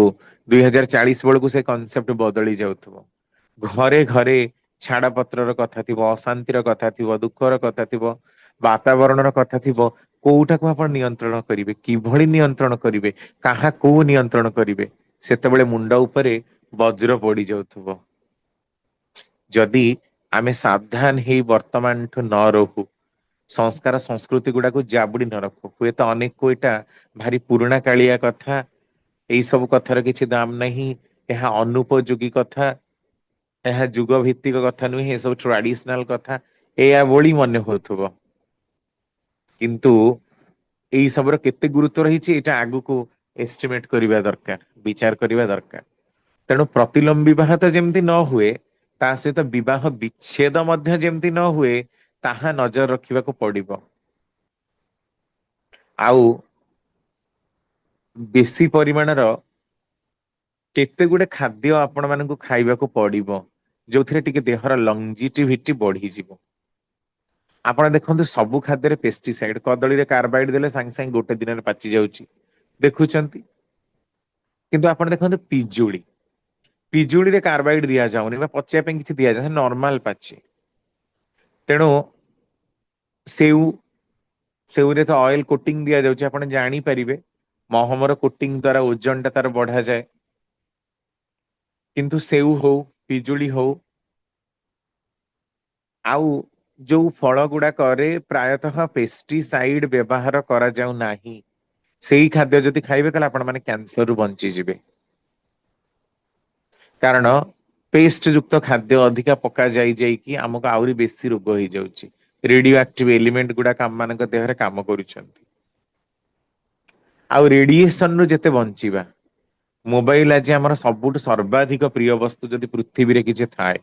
2040 ବେଳକୁ ସେ କନସେପ୍ଟ ବଦଳି ଯାଉଥିବ। ଘରେ ଘରେ ଛାଡ ପତ୍ରର କଥା ଥିବ, ଅଶାନ୍ତିର କଥା ଥିବ, ଦୁଃଖର କଥା ଥିବ, ବାତାବରଣର କଥା ଥିବ। କୋଉଟାକୁ ଆପଣ ନିୟନ୍ତ୍ରଣ କରିବେ, କିଭଳି ନିୟନ୍ତ୍ରଣ କରିବେ, କାହା କୋଉ ନିୟନ୍ତ୍ରଣ କରିବେ, ସେତେବେଳେ ମୁଣ୍ଡ ଉପରେ ବଜ୍ର ପଡି ଯାଉଥିବ। ଯଦି ଆମେ ସାବଧାନ ହେଇ ବର୍ତ୍ତମାନଠୁ ନ ରହୁ, ସଂସ୍କାର ସଂସ୍କୃତି ଗୁଡାକୁ ଜାବୁଡି ନ ରଖୁ, ହୁଏତ ଅନେକ ଏଇଟା ଭାରି ପୁରୁଣା କାଳିଆ କଥା, ଏଇ ସବୁ କଥାର କିଛି ଦାମ ନାହିଁ, ଏହା ଅନୁପଯୋଗୀ କଥା, ଏହା ଯୁଗ ଭିତ୍ତିକ କଥା ନୁହେଁ, ଏ ସବୁ ଟ୍ରାଡିସନାଲ କଥା, ଏଇଆ ଭଳି ମନେ ହଉଥିବ। କିନ୍ତୁ ଏଇ ସବୁର କେତେ ଗୁରୁତ୍ୱ ରହିଛି, ଏଇଟା ଆଗକୁ ଏଷ୍ଟିମେଟ କରିବା ଦରକାର, ବିଚାର କରିବା ଦରକାର। ତେଣୁ ପ୍ରତିଲମ୍ବ ବିବାହ ତ ଯେମିତି ନ ହୁଏ, ତା ସହିତ ବିବାହ ବିଚ୍ଛେଦ ମଧ୍ୟ ଯେମିତି ନ ହୁଏ, ତାହା ନଜର ରଖିବାକୁ ପଡିବ। ଆଉ ବେଶୀ ପରିମାଣର କେତେ ଗୁଡେ ଖାଦ୍ୟ ଆପଣ ମାନଙ୍କୁ ଖାଇବାକୁ ପଡିବ, ଯୋଉଥିରେ ଟିକେ ଦେହର ଲଂଜିଟିଭିଟି ବଢିଯିବ। ଆପଣ ଦେଖନ୍ତୁ ସବୁ ଖାଦ୍ୟରେ ପେଷ୍ଟିସାଇଡ, କଦଳୀରେ କାର୍ବାଇଡ ଦେଲେ ସାଙ୍ଗେ ସାଙ୍ଗେ ଗୋଟେ ଦିନରେ ପାଚି ଯାଉଛି, ଦେଖୁଛନ୍ତି। କିନ୍ତୁ ଆପଣ ଦେଖନ୍ତୁ ପିଜୁଳି, ପିଜୁଳିରେ କାର୍ବାଇଡ ଦିଆଯାଉନି ବା ପଚେଇବା ପାଇଁ କିଛି ଦିଆଯାଉନି, ନର୍ମାଲ ପାଚେ। ତେଣୁ ସେଉ, ସେଉରେ ତ ଅଏଲ କୋଟିଂ ଦିଆଯାଉଛି, ଆପଣ ଜାଣିପାରିବେ ମହମର କୋଟିଂ ଦ୍ଵାରା ଓଜନ ଟା ତାର ବଢାଯାଏ। କିନ୍ତୁ ସେଉ ହଉ, ପିଜୁଳି ହଉ, ଆଉ ଯୋଉ ଫଳ ଗୁଡାକରେ ପ୍ରାୟତଃ ପେଷ୍ଟିସାଇଡ ବ୍ୟବହାର କରାଯାଉ ନାହିଁ, ସେଇ ଖାଦ୍ୟ ଯଦି ଖାଇବେ, ତାହେଲେ ଆପଣ ମାନେ କ୍ୟାନସରରୁ ବଞ୍ଚିଯିବେ। କାରଣ ପେଷ୍ଟ ଯୁକ୍ତ ଖାଦ୍ୟ ଅଧିକା ପକା ଯାଇ ଯାଇକି ଆମକୁ ଆହୁରି ବେଶୀ ରୋଗ ହେଇଯାଉଛି। ରେଡିଓ ଆକ୍ଟିଭ ଏଲିମେଣ୍ଟ ଗୁଡାକ ଆମ ମାନଙ୍କ ଦେହରେ କାମ କରୁଛନ୍ତି। ଆଉ ରେଡିଏସନ ରୁ ଯେତେ ବଞ୍ଚିବା, ମୋବାଇଲ ଆଜି ଆମର ସବୁଠୁ ସର୍ବାଧିକ ପ୍ରିୟ ବସ୍ତୁ ଯଦି ପୃଥିବୀରେ କିଛି ଥାଏ,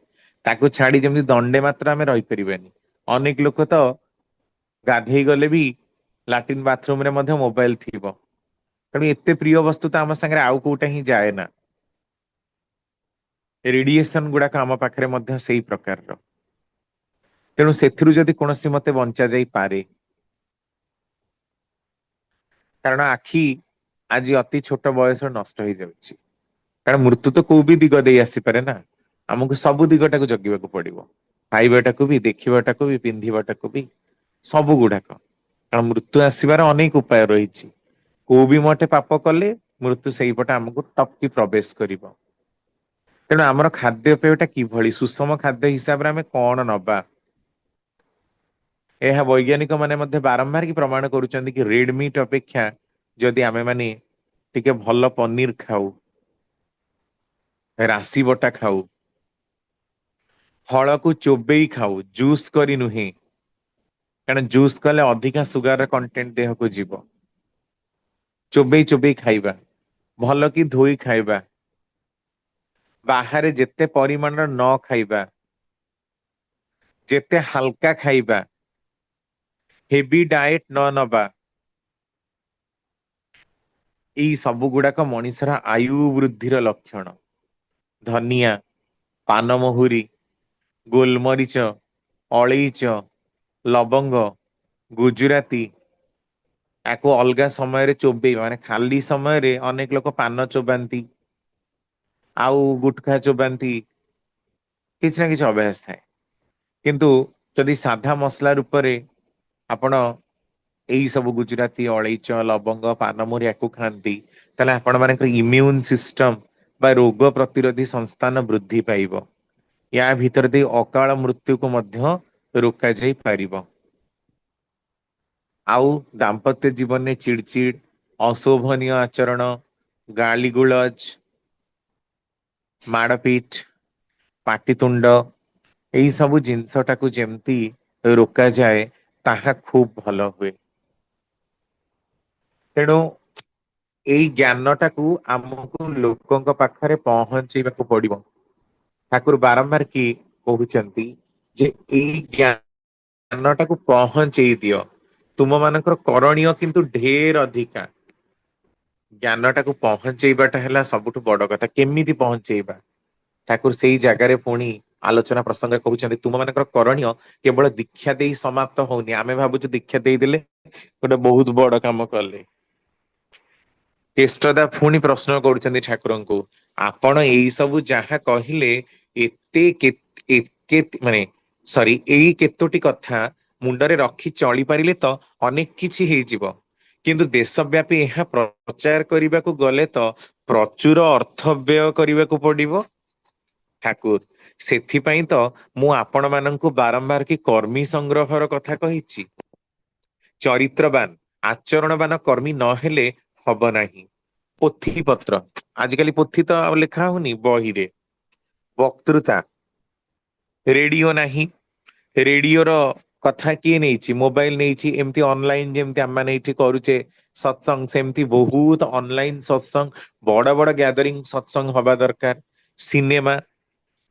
ତାକୁ ଛାଡି ଯେମିତି ଦଣ୍ଡେ ମାତ୍ର ଆମେ ରହିପାରିବାନି। ଅନେକ ଲୋକ ତ ଗାଧେଇ ଗଲେ ବି ଲାଟ୍ରିନ୍ ବାଥରୁମ ରେ ମଧ୍ୟ ମୋବାଇଲ ଥିବ। ତେଣୁ ଏତେ ପ୍ରିୟ ବସ୍ତୁ ତ ଆମ ସାଙ୍ଗରେ ଆଉ କୋଉଟା ହିଁ ଯାଏ ନା। ରେଡିଏସନ ଗୁଡାକ ଆମ ପାଖରେ ମଧ୍ୟ ସେଇ ପ୍ରକାରର। ତେଣୁ ସେଥିରୁ ଯଦି କୌଣସି ମତେ ବଞ୍ଚା ଯାଇପାରେ, କାରଣ ଆଖି ଆଜି ଅତି ଛୋଟ ବୟସ ନଷ୍ଟ ହେଇଯାଉଛି। କାରଣ ମୃତ୍ୟୁ ତ କୋଉ ବି ଦିଗ ଦେଇ ଆସିପାରେ ନା, ଆମକୁ ସବୁ ଦିଗଟାକୁ ଜଗିବାକୁ ପଡିବ। ଖାଇବାଟାକୁ ବି, ଦେଖିବାଟାକୁ ବି, ପିନ୍ଧିବାଟାକୁ ବି, ସବୁ ଗୁଡାକ। କାରଣ ମୃତ୍ୟୁ ଆସିବାର ଅନେକ ଉପାୟ ରହିଛି। କୋଉ ବି ମୋଟେ ପାପ କଲେ ମୃତ୍ୟୁ ସେଇପଟେ ଆମକୁ ଟପକି ପ୍ରବେଶ କରିବ। ତେଣୁ ଆମର ଖାଦ୍ୟପେୟଟା କିଭଳି ସୁଷମ ଖାଦ୍ୟ ହିସାବରେ ଆମେ କଣ ନବା, ଏହା ବୈଜ୍ଞାନିକ ମାନେ ମଧ୍ୟ ବାରମ୍ବାର କି ପ୍ରମାଣ କରୁଛନ୍ତି କି ରେଡମିଟ୍ ଅପେକ୍ଷା ଯଦି ଆମେ ମାନେ ଟିକେ ଭଲ ପନିର ଖାଉ, ରାଶି ବଟା ଖାଉ, ଫଳକୁ ଚୋବେଇ ଖାଉ, ଜୁସ୍ କରି ନୁହେଁ, କାରଣ ଜୁସ୍ କଲେ ଅଧିକା ସୁଗାର କଣ୍ଟେଣ୍ଟ ଦେହକୁ ଯିବ। ଚୋବେଇ ଚୋବେଇ ଖାଇବା, ଭଲ କି ଧୋଇ ଖାଇବା, ବାହାରେ ଯେତେ ପରିମାଣର ନ ଖାଇବା, ଯେତେ ହାଲକା ଖାଇବା, ହେଭି ଡାଏଟ ନ ନବା, ଏଇ ସବୁ ଗୁଡାକ ମଣିଷର ଆୟୁ ବୃଦ୍ଧିର ଲକ୍ଷଣ। ଧନିଆ, ପାନମହୁରି, ଗୋଲମରିଚ, ଅଳେଇଚ, ଲବଙ୍ଗ, ଗୁଜୁରାତି, ଆକୁ ଅଲଗା ସମୟରେ ଚୋବେଇବା, ମାନେ ଖାଲି ସମୟରେ ଅନେକ ଲୋକ ପାନ ଚୋବାନ୍ତି, ଆଉ ଗୁଟଖା ଚୋବାନ୍ତି, କିଛି ନା କିଛି ଅଭ୍ୟାସ ଥାଏ। କିନ୍ତୁ ଯଦି ସାଧା ମସଲା ରୂପରେ ଆପଣ ଏଇ ସବୁ ଗୁଜୁରାତି, ଅଳେଇଚ, ଲବଙ୍ଗ, ପାନମହୁରି ଆକୁ ଖାଆନ୍ତି, ତାହେଲେ ଆପଣ ମାନଙ୍କର ଇମ୍ୟୁନ ସିଷ୍ଟମ ବା ରୋଗ ପ୍ରତିରୋଧୀ ସଂସ୍ଥାନ ବୃଦ୍ଧି ପାଇବ। ୟା ଭିତରେ ଦେଇ ଅକାଳ ମୃତ୍ୟୁକୁ ମଧ୍ୟ ରୋକାଯାଇ ପାରିବ। ଆଉ ଦାମ୍ପତ୍ୟ ଜୀବନରେ ଚିଡ ଚିଡ, ଅଶୋଭନୀୟ ଆଚରଣ, ଗାଳି ଗୁଲଜ, ମାଡ଼ପିଠ, ପାଟିତୁଣ୍ଡ, ଏଇ ସବୁ ଜିନିଷଟାକୁ ଯେମିତି ରୋକାଯାଏ ତାହା ଖୁବ ଭଲ ହୁଏ। ତେଣୁ ଏଇ ଜ୍ଞାନଟାକୁ ଆମକୁ ଲୋକଙ୍କ ପାଖରେ ପହଞ୍ଚେଇବାକୁ ପଡିବ। ଠାକୁର ବାରମ୍ବାର କି କହୁଛନ୍ତି ଯେ ଏଇ ଜ୍ଞାନଟାକୁ ପହଞ୍ଚେଇ ଦିଅ। ତୁମ ମାନଙ୍କର କରଣୀୟ କିନ୍ତୁ ଢେର ଅଧିକା। ଜ୍ଞାନଟାକୁ ପହଞ୍ଚେଇବାଟା ହେଲା ସବୁଠୁ ବଡ କଥା। କେମିତି ପହଞ୍ଚେଇବା? ଠାକୁର ସେଇ ଜାଗାରେ ପୁଣି ଆଲୋଚନା ପ୍ରସଙ୍ଗ କହୁଛନ୍ତି, ତୁମ ମାନଙ୍କର କରଣୀୟ କେବଳ ଦୀକ୍ଷା ଦେଇ ସମାପ୍ତ ହଉନି। ଆମେ ଭାବୁଛୁ ଦୀକ୍ଷା ଦେଇଦେଲେ ଗୋଟେ ବହୁତ ବଡ କାମ କଲେ। କେଷ୍ଟଦା ପୁଣି ପ୍ରଶ୍ନ କରୁଛନ୍ତି ଠାକୁରଙ୍କୁ, ଆପଣ ଏଇ ସବୁ ଯାହା କହିଲେ ଏତେ ମାନେ ସରି ଏଇ କେତୋଟି କଥା ମୁଣ୍ଡରେ ରଖି ଚଳି ପାରିଲେ ତ ଅନେକ କିଛି ହେଇଯିବ। କିନ୍ତୁ ଦେଶବ୍ୟାପୀ ଏହା ପ୍ରଚାର କରିବାକୁ ଗଲେ ତ ପ୍ରଚୁର ଅର୍ଥ ବ୍ୟୟ କରିବାକୁ ପଡିବ। ଠାକୁର, ସେଥିପାଇଁ ତ ମୁଁ ଆପଣ ମାନଙ୍କୁ ବାରମ୍ବାର କି କର୍ମୀ ସଂଗ୍ରହର କଥା କହିଛି। ଚରିତ୍ରବାନ, ଆଚରଣବାନ କର୍ମୀ ନହେଲେ ହବ ନାହିଁ। ପୋଥି ପତ୍ର, ଆଜିକାଲି ପୋଥି ତ ଆଉ ଲେଖା ହଉନି ବହିରେ। ବକ୍ତୃତା, ରେଡିଓ ନାହିଁ, ରେଡିଓର କଥା କିଏ ନେଇଛି? ମୋବାଇଲ ନେଇଛି। ଏମିତି ଅନଲାଇନ ଯେମିତି ଆମେ ଏଇଠି କରୁଛେ ସତ୍ସଙ୍ଗ, ସେମିତି ବହୁତ ଅନଲାଇନ ସତ୍ସଙ୍ଗ, ବଡ ବଡ ଗ୍ୟାଦରିଂ ସତ୍ସଙ୍ଗ ହବା ଦରକାର। ସିନେମା,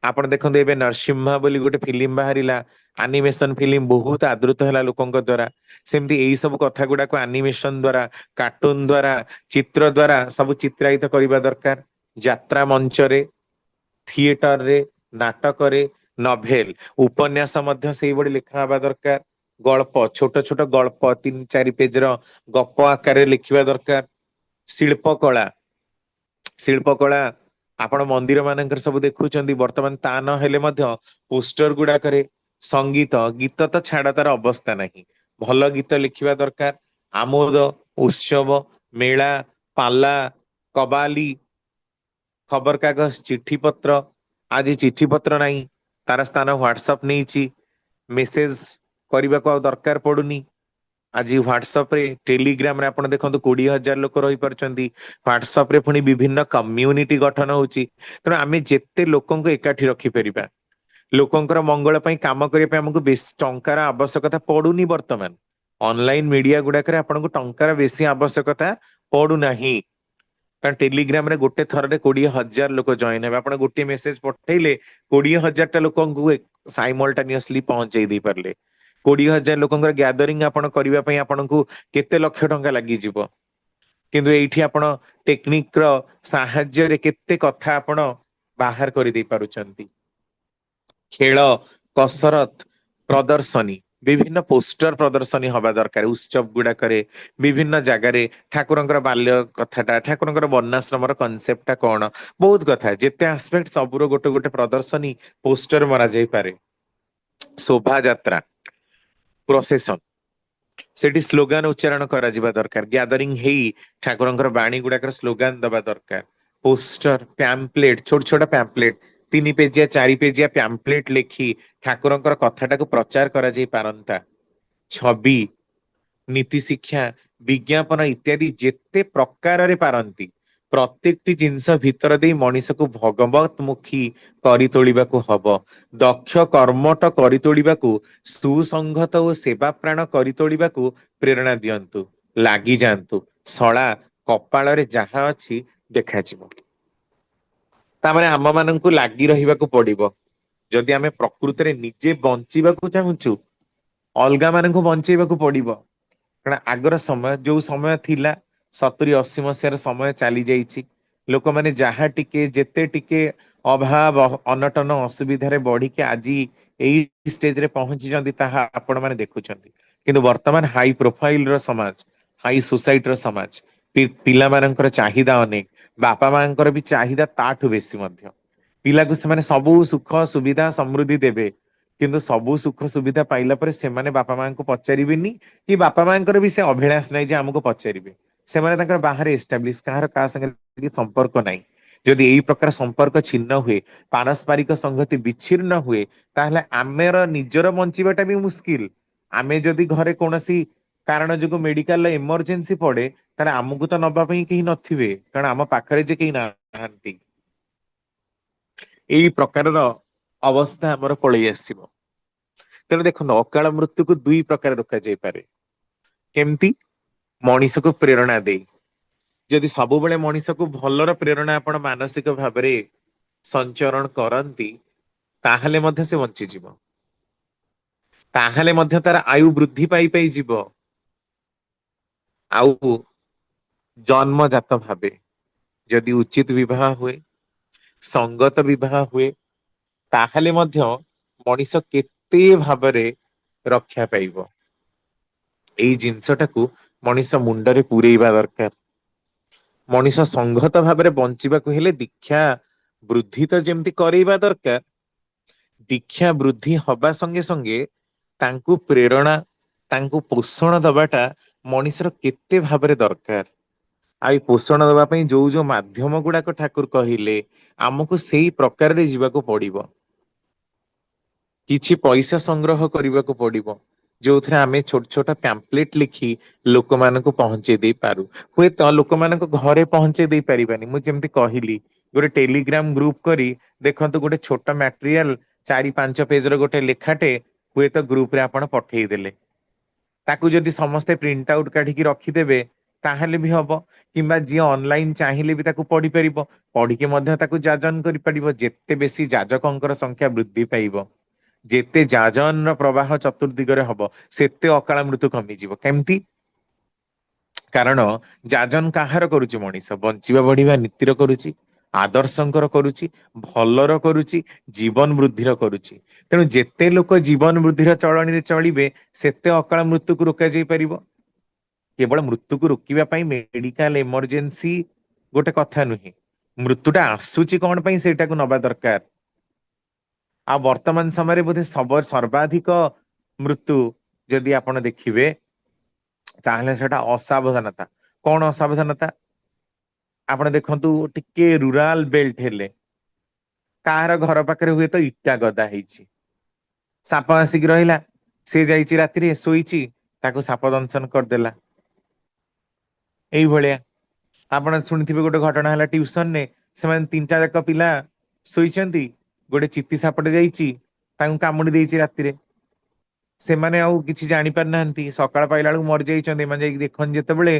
ଆପଣ ଦେଖନ୍ତୁ ଏବେ ନରସିମ୍ହା ବୋଲି ଗୋଟେ ଫିଲ୍ମ ବାହାରିଲା, ଆନିମେସନ ଫିଲ୍ମ, ବହୁତ ଆଦୃତ ହେଲା ଲୋକଙ୍କ ଦ୍ଵାରା। ସେମିତି ଏଇ ସବୁ କଥା ଗୁଡାକୁ ଆନିମେସନ ଦ୍ଵାରା, କାର୍ଟୁନ ଦ୍ଵାରା, ଚିତ୍ର ଦ୍ଵାରା ସବୁ ଚିତ୍ରାୟିତ କରିବା ଦରକାର। ଯାତ୍ରା ମଞ୍ଚରେ, ଥିଏଟରରେ, ନାଟକରେ, ନଭେଲ, ଉପନ୍ୟାସ ମଧ୍ୟ ସେଇଭଳି ଲେଖା ହବା ଦରକାର। ଗଳ୍ପ, ଛୋଟ ଛୋଟ ଗଳ୍ପ 3-4 ପେଜର ଗପ ଆକାରରେ ଲେଖିବା ଦରକାର। ଶିଳ୍ପ କଳା, ଶିଳ୍ପ କଳା ଆପଣ ମନ୍ଦିର ମାନଙ୍କରେ ସବୁ ଦେଖୁଛନ୍ତି ବର୍ତ୍ତମାନ, ତା ନହେଲେ ମଧ୍ୟ ପୋଷ୍ଟର ଗୁଡାକରେ ସଙ୍ଗୀତ, ଗୀତ ତ ଛାଡ, ତାର ଅବସ୍ଥା ନାହିଁ। ଭଲ ଗୀତ ଲେଖିବା ଦରକାର। ଆମୋଦ, ଉତ୍ସବ, ମେଳା, ପାଲା, କବାଲି, ଖବରକାଗଜ, ଚିଠି ପତ୍ର, ଆଜି ଚିଠି ପତ୍ର ନାହିଁ, ତାର ସ୍ଥାନ ହ୍ୱାଟ୍ସଆପ ନେଇଛି। ମେସେଜ କରିବାକୁ ଆଉ ଦରକାର ପଡୁନି। ଆଜି ହ୍ୱାଟ୍ସଆପ ରେ, ଟେଲିଗ୍ରାମ ରେ ଆପଣ ଦେଖନ୍ତୁ 20,000 ଲୋକ ରହିପାରୁଛନ୍ତି। ହ୍ୱାଟ୍ସଆପ ରେ ପୁଣି ବିଭିନ୍ନ କମ୍ୟୁନିଟି ଗଠନ ହଉଛି। ତେଣୁ ଆମେ ଯେତେ ଲୋକଙ୍କୁ ଏକାଠି ରଖିପାରିବା, ଲୋକଙ୍କର ମଙ୍ଗଳ ପାଇଁ କାମ କରିବା ପାଇଁ ଆମକୁ ବେଶୀ ଟଙ୍କାର ଆବଶ୍ୟକତା ପଡୁନି ବର୍ତ୍ତମାନ। ଅନଲାଇନ ମିଡିଆ ଗୁଡାକରେ ଆପଣଙ୍କୁ ଟଙ୍କାର ବେଶୀ ଆବଶ୍ୟକତା ପଡୁନାହିଁ। କାରଣ ଟେଲିଗ୍ରାମ ରେ ଗୋଟେ ଥରରେ 20,000 ଲୋକ ଜଏନ ହେବେ। ଆପଣ ଗୋଟିଏ ମେସେଜ ପଠେଇଲେ 20,000ଟା ଲୋକଙ୍କୁ ସାଇମଲଟାନିୟସଲି ପହଞ୍ଚେଇ ଦେଇ ପାରିଲେ। 20,000 ଲୋକଙ୍କର ଗ୍ୟାଦରିଂ ଆପଣ କରିବା ପାଇଁ ଆପଣଙ୍କୁ କେତେ ଲକ୍ଷ ଟଙ୍କା ଲାଗିଯିବ। କିନ୍ତୁ ଏଇଠି ଆପଣ ଟେକ୍ନିକ ର ସାହାଯ୍ୟରେ କେତେ କଥା ଆପଣ ବାହାର କରିଦେଇ ପାରୁଛନ୍ତି। ଖେଳ, କସରତ, ପ୍ରଦର୍ଶନୀ, ବିଭିନ୍ନ ପୋଷ୍ଟର ପ୍ରଦର୍ଶନୀ ହବା ଦରକାର ଉତ୍ସବ ଗୁଡାକରେ, ବିଭିନ୍ନ ଜାଗାରେ ଠାକୁରଙ୍କର ବାଲ୍ୟ କଥାଟା, ଠାକୁରଙ୍କର ବର୍ଣ୍ଣାଶ୍ରମର କନସେପ୍ଟଟା କଣ, ବହୁତ କଥା, ଯେତେ ଆସ୍ପେକ୍ଟ ସବୁର ଗୋଟେ ଗୋଟେ ପ୍ରଦର୍ଶନୀ ପୋଷ୍ଟର ମରା ଯାଇପାରେ। ଶୋଭାଯାତ୍ରା, ପ୍ରୋସେସନ, ସେଠି ସ୍ଲୋଗାନ ଉଚ୍ଚାରଣ କରାଯିବା ଦରକାର, ଗ୍ୟାଦରିଂ ହେଇ ଠାକୁରଙ୍କର ବାଣୀ ଗୁଡାକର ସ୍ଲୋଗାନ ଦବା ଦରକାର। ପୋଷ୍ଟର, ପ୍ୟାମ୍ପଲେଟ, ଛୋଟ ଛୋଟ ପ୍ୟାମ୍ପଲେଟ, 3 ପେଜିଆ 4 ପେଜିଆ ପ୍ୟାମ୍ପଲେଟ ଲେଖି ଠାକୁରଙ୍କର କଥାଟାକୁ ପ୍ରଚାର କରାଯାଇ ପାରନ୍ତା। ଛବି, ନୀତି ଶିକ୍ଷା, ବିଜ୍ଞାପନ ଇତ୍ୟାଦି ଯେତେ ପ୍ରକାରରେ ପାରନ୍ତି ପ୍ରତ୍ୟେକଟି ଜିନିଷ ଭିତର ଦେଇ ମଣିଷକୁ ଭଗବତମୁଖୀ କରି ତୋଳିବାକୁ ହବ। ଦକ୍ଷ କର୍ମଠ କରି ତୋଳିବାକୁ, ସୁସଂହତ ଓ ସେବା ପ୍ରାଣ କରି ତୋଳିବାକୁ ପ୍ରେରଣା ଦିଅନ୍ତୁ। ଲାଗିଯାଆନ୍ତୁ, ଶଳା କପାଳରେ ଯାହା ଅଛି ଦେଖାଯିବ। ତାମାନେ ଆମ ମାନଙ୍କୁ ଲାଗି ରହିବାକୁ ପଡିବ। ଯଦି ଆମେ ପ୍ରକୃତରେ ନିଜେ ବଞ୍ଚିବାକୁ ଚାହୁଁଛୁ, ଅଲଗା ମାନଙ୍କୁ ବଞ୍ଚେଇବାକୁ ପଡିବ। କାରଣ ଆଗର ସମୟ ଯୋଉ ସମୟ ଥିଲା, 70-80 ମସିହାର ସମୟ ଚାଲି ଯାଇଛି। ଲୋକମାନେ ଯାହା ଟିକେ ଯେତେ ଟିକେ ଅଭାବ ଅନଟନ ଅସୁବିଧାରେ ବଢିକି ଆଜି ଏଇ ଷ୍ଟେଜରେ ପହଞ୍ଚିଛନ୍ତି ତାହା ଆପଣ ମାନେ ଦେଖୁଛନ୍ତି। କିନ୍ତୁ ବର୍ତ୍ତମାନ ହାଇ ପ୍ରୋଫାଇଲ ର ସମାଜ, ହାଇ ସୋସାଇଟିର ସମାଜ, ପିଲାମାନଙ୍କର ଚାହିଦା ଅନେକ, ବାପା ମାଙ୍କର ବି ଚାହିଦା ତାଠୁ ବେଶୀ ମଧ୍ୟ। ପିଲାକୁ ସେମାନେ ସବୁ ସୁଖ ସୁବିଧା ସମୃଦ୍ଧି ଦେବେ, କିନ୍ତୁ ସବୁ ସୁଖ ସୁବିଧା ପାଇଲା ପରେ ସେମାନେ ବାପା ମାଙ୍କୁ ପଚାରିବେନି, କି ବାପା ମାଙ୍କର ବି ସେ ଅଭିଳାଷ ନାହିଁ ଯେ ଆମକୁ ପଚାରିବେ। ସେମାନେ ତାଙ୍କର ବାହାରେ ଏଷ୍ଟାବ୍ଲିଶ, କାହାର କାହା ସାଙ୍ଗରେ ସମ୍ପର୍କ ନାହିଁ। ଯଦି ଏଇ ପ୍ରକାର ସମ୍ପର୍କ ଛିନ୍ନ ହୁଏ, ପାରସ୍ପରିକ ସଂଗତି ବିଚ୍ଛିନ୍ନ ହୁଏ, ତାହେଲେ ଆମର ନିଜର ବଞ୍ଚିବାଟା ବି ମୁସ୍କିଲ। ଆମେ ଯଦି ଘରେ କୌଣସି କାରଣ ଯୋଗୁଁ ମେଡିକାଲରେ ଏମରଜେନ୍ସି ପଡେ, ତାହେଲେ ଆମକୁ ତ ନବା ପାଇଁ କେହି ନଥିବେ, କାରଣ ଆମ ପାଖରେ ଯେ କେହି ନାହାନ୍ତି। ଏଇ ପ୍ରକାରର ଅବସ୍ଥା ଆମର ପଳେଇ ଆସିବ। ତେଣୁ ଦେଖନ୍ତୁ, ଅକାଳ ମୃତ୍ୟୁକୁ 2 ପ୍ରକାର ରୋକାଯାଇପାରେ। କେମିତି? ମଣିଷକୁ ପ୍ରେରଣା ଦେଇ। ଯଦି ସବୁବେଳେ ମଣିଷକୁ ଭଲର ପ୍ରେରଣା ଆପଣ ମାନସିକ ଭାବରେ ସଞ୍ଚରଣ କରନ୍ତି, ତାହେଲେ ମଧ୍ୟ ସେ ବଞ୍ଚିଯିବ। ତାହେଲେ ମଧ୍ୟ ତାର ଆୟୁ ବୃଦ୍ଧି ପାଇ ପାଇ ଯିବ। ଆଉ ଜନ୍ମଜାତ ଭାବେ ଯଦି ଉଚିତ ବିବାହ ହୁଏ, ସଙ୍ଗତ ବିବାହ ହୁଏ, ତାହେଲେ ମଧ୍ୟ ମଣିଷ କେତେ ଭାବରେ ରକ୍ଷା ପାଇବ। ଏଇ ଜିନିଷଟାକୁ ମଣିଷ ମୁଣ୍ଡରେ ପୂରେଇବା ଦରକାର। ମଣିଷ ସଂଘତ ଭାବରେ ବଞ୍ଚିବାକୁ ହେଲେ ଦୀକ୍ଷା ବୃଦ୍ଧି ତ ଯେମିତି କରେଇବା ଦରକାର, ଦୀକ୍ଷା ବୃଦ୍ଧି ହବା ସଙ୍ଗେ ସଙ୍ଗେ ତାଙ୍କୁ ପ୍ରେରଣା, ତାଙ୍କୁ ପୋଷଣ ଦବାଟା ମଣିଷର କେତେ ଭାବରେ ଦରକାର। ଆଉ ଏଇ ପୋଷଣ ଦବା ପାଇଁ ଯୋଉ ଯୋଉ ମାଧ୍ୟମ ଗୁଡାକ ଠାକୁର କହିଲେ, ଆମକୁ ସେଇ ପ୍ରକାରରେ ଯିବାକୁ ପଡିବ। କିଛି ପଇସା ସଂଗ୍ରହ କରିବାକୁ ପଡିବ, ଯୋଉଥିରେ ଆମେ ଛୋଟ ଛୋଟ ପ୍ୟାମ୍ପଲେଟ ଲେଖି ଲୋକମାନଙ୍କୁ ପହଞ୍ଚେଇ ଦେଇ ପାରୁ। ହୁଏତ ଲୋକମାନଙ୍କ ଘରେ ପହଞ୍ଚେଇ ଦେଇ ପାରିବାନି, ମୁଁ ଯେମିତି କହିଲି, ଗୋଟେ ଟେଲିଗ୍ରାମ ଗ୍ରୁପ କରି ଦେଖନ୍ତୁ, ଗୋଟେ ଛୋଟ ମ୍ୟାଟେରିଆଲ 4-5 ପେଜର ଗୋଟେ ଲେଖାଟେ ହୁଏତ ଗ୍ରୁପରେ ଆପଣ ପଠେଇଦେଲେ, ତାକୁ ଯଦି ସମସ୍ତେ ପ୍ରିଣ୍ଟ ଆଉଟ କାଢିକି ରଖିଦେବେ ତାହେଲେ ବି ହବ। କିମ୍ବା ଯିଏ ଅନଲାଇନ ଚାହିଁଲେ ବି ତାକୁ ପଢିପାରିବ, ପଢିକି ମଧ୍ୟ ତାକୁ ଯାଜନ କରିପାରିବ। ଯେତେ ବେଶୀ ଯାଜକଙ୍କର ସଂଖ୍ୟା ବୃଦ୍ଧି ପାଇବ, ଯେତେ ଯାଜନର ପ୍ରବାହ ଚତୁର୍ଦିଗରେ ହବ, ସେତେ ଅକାଳ ମୃତ୍ୟୁ କମିଯିବ। କେମିତି? କାରଣ ଯାଜନ କାହାର କରୁଛି? ମଣିଷ ବଞ୍ଚିବା ବଢିବା ନୀତିର କରୁଛି, ଆଦର୍ଶଙ୍କର କରୁଛି, ଭଲର କରୁଛି, ଜୀବନ ବୃଦ୍ଧିର କରୁଛି। ତେଣୁ ଯେତେ ଲୋକ ଜୀବନ ବୃଦ୍ଧିର ଚଳଣିରେ ଚଳିବେ, ସେତେ ଅକାଳ ମୃତ୍ୟୁକୁ ରୋକାଯାଇ ପାରିବ। କେବଳ ମୃତ୍ୟୁକୁ ରୋକିବା ପାଇଁ ମେଡିକାଲ ଏମରଜେନ୍ସି ଗୋଟେ କଥା ନୁହେଁ, ମୃତ୍ୟୁଟା ଆସୁଛି କଣ ପାଇଁ ସେଇଟାକୁ ନବା ଦରକାର। ଆଉ ବର୍ତ୍ତମାନ ସମୟରେ ବୋଧେ ସର୍ବାଧିକ ମୃତ୍ୟୁ ଯଦି ଆପଣ ଦେଖିବେ, ତାହେଲେ ସେଟା ଅସାବଧାନତା। କଣ ଅସାବଧାନତା? ଆପଣ ଦେଖନ୍ତୁ, ଟିକେ ରୁରାଲ ବେଲ୍ଟ ହେଲେ, କାହାର ଘର ପାଖରେ ହୁଏତ ଇଟା ଗଦା ହେଇଛି, ସାପ ଆସିକି ରହିଲା, ସେ ଯାଇଛି ରାତିରେ ଶୋଇଛି, ତାକୁ ସାପ ଦଂଶନ କରିଦେଲା। ଏଇଭଳିଆ ଆପଣ ଶୁଣିଥିବେ, ଗୋଟେ ଘଟଣା ହେଲା ଟିଉସନରେ, ସେମାନେ 3ଟା ଯାକ ପିଲା ଶୋଇଛନ୍ତି, ଗୋଟେ ଚିତି ସାପଟେ ଯାଇଛି, ତାଙ୍କୁ କାମୁଡି ଦେଇଛି ରାତିରେ। ସେମାନେ ଆଉ କିଛି ଜାଣି ପାରିନାହାନ୍ତି, ସକାଳ ପାଇଲା ବେଳକୁ ମରିଯାଇଛନ୍ତି। ଏମାନେ ଯାଇକି ଦେଖନ୍ତି ଯେତେବେଳେ,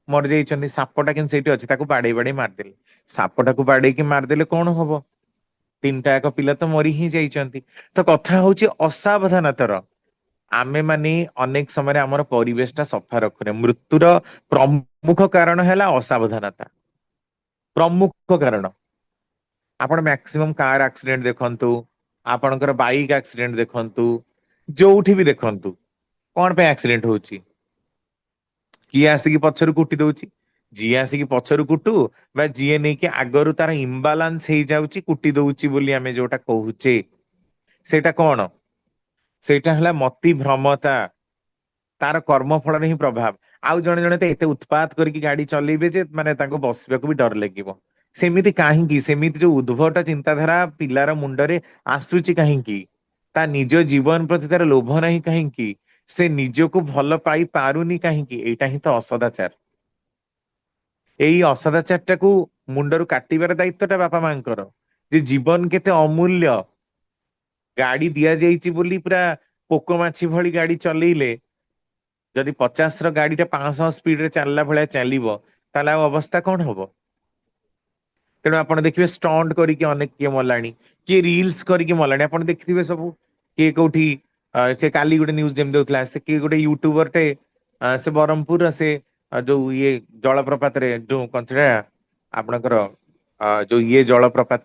ମରିଯାଇଛନ୍ତି। ସାପଟା କିନ୍ତୁ ସେଇଠି ଅଛି, ତାକୁ ବାଡେଇ ବାଡେଇ ମାରିଦେଲେ। ସାପଟାକୁ ବାଡେଇକି ମାରିଦେଲେ କଣ ହବ? 3ଟା ଯାକ ପିଲା ତ ମରି ହିଁ ଯାଇଛନ୍ତି। ତ କଥା ହଉଛି ଅସାବଧାନତାର। ଆମେ ମାନେ ଅନେକ ସମୟରେ ଆମର ପରିବେଶ ଟା ସଫା ରଖୁନେ। ମୃତ୍ୟୁର ପ୍ରମୁଖ କାରଣ ହେଲା ଅସାବଧାନତା। ପ୍ରମୁଖ କାରଣ। ଆପଣ ମ୍ୟାକ୍ସିମମ୍ କାର ଆକ୍ସିଡେଣ୍ଟ ଦେଖନ୍ତୁ, ଆପଣଙ୍କର ବାଇକ୍ ଆକ୍ସିଡେଣ୍ଟ ଦେଖନ୍ତୁ, ଯୋଉଠି ବି ଦେଖନ୍ତୁ, କଣ ପାଇଁ ଆକ୍ସିଡେଣ୍ଟ ହଉଛି? କିଏ ଆସିକି ପଛରୁ କୁଟି ଦଉଛି? ଯିଏ ଆସିକି ପଛରୁ କୁଟୁ ବା ଯିଏ ନେଇକି ଆଗରୁ ତାର ଇମ୍ବାଲାନ୍ସ ହେଇଯାଉଛି କୁଟି ଦଉଛି ବୋଲି ଆମେ ଯୋଉଟା କହୁଛେ, ସେଇଟା କଣ? ସେଇଟା ହେଲା ମତି ଭ୍ରମତା, ତାର କର୍ମ ଫଳରେ ହିଁ ପ୍ରଭାବ। ଆଉ ଜଣେ ଜଣେ ତ ଏତେ ଉତ୍ପାତ କରିକି ଗାଡି ଚଲେଇବେ ଯେ ମାନେ ତାଙ୍କୁ ବସିବାକୁ ବି ଡର ଲାଗିବ। ସେମିତି କାହିଁକି? ସେମିତି ଯୋଉ ଉଦ୍ଭଟ ଚିନ୍ତାଧାରା ପିଲାର ମୁଣ୍ଡରେ ଆସୁଛି କାହିଁକି? ତା ନିଜ ଜୀବନ ପ୍ରତି ତାର ଲୋଭ ନାହିଁ କାହିଁକି? ସେ ନିଜକୁ ଭଲ ପାଇ ପାରୁନି କାହିଁକି? ଏଇଟା ହିଁ ତ ଅସଦାଚାର। ଏଇ ଅସଦାଚାର ଟାକୁ ମୁଣ୍ଡରୁ କାଟିବାର ଦାୟିତ୍ୱଟା ବାପା ମାଙ୍କର। ଯେ ଜୀବନ କେତେ ଅମୂଲ୍ୟ, ଗାଡି ଦିଆଯାଇଛି ବୋଲି ପୁରା ପୋକ ମାଛି ଭଳି ଗାଡି ଚଲେଇଲେ, ଯଦି 50ର ଗାଡିଟା 500 ସ୍ପିଡରେ ଚାଲିଲା ଭଳିଆ ଚାଲିବ, ତାହେଲେ ଆଉ ଅବସ୍ଥା କଣ ହବ? ତେଣୁ ଆପଣ ଦେଖିବେ ଷ୍ଟଣ୍ଟ କରିକି ଅନେକ କିଏ ମଲାଣି, କିଏ ରିଲ୍ସ କରିକି ମଲାଣି, ଆପଣ ଦେଖିଥିବେ ସବୁ। କିଏ କୋଉଠି ସେ କାଲି ଗୋଟେ ନ୍ୟୁଜ ଯେମିତି ଦଉଥିଲା, ସେ କିଏ ଗୋଟେ ୟୁଟ୍ୟୁବରଟେ ସେ ବ୍ରହ୍ମପୁର ସେ ଯୋଉ ଇଏ ଜଳପ୍ରପାତରେ ଯୋଉ କଞ୍ଚରା ଆପଣଙ୍କର ଯୋଉ ଇଏ ଜଳପ୍ରପାତ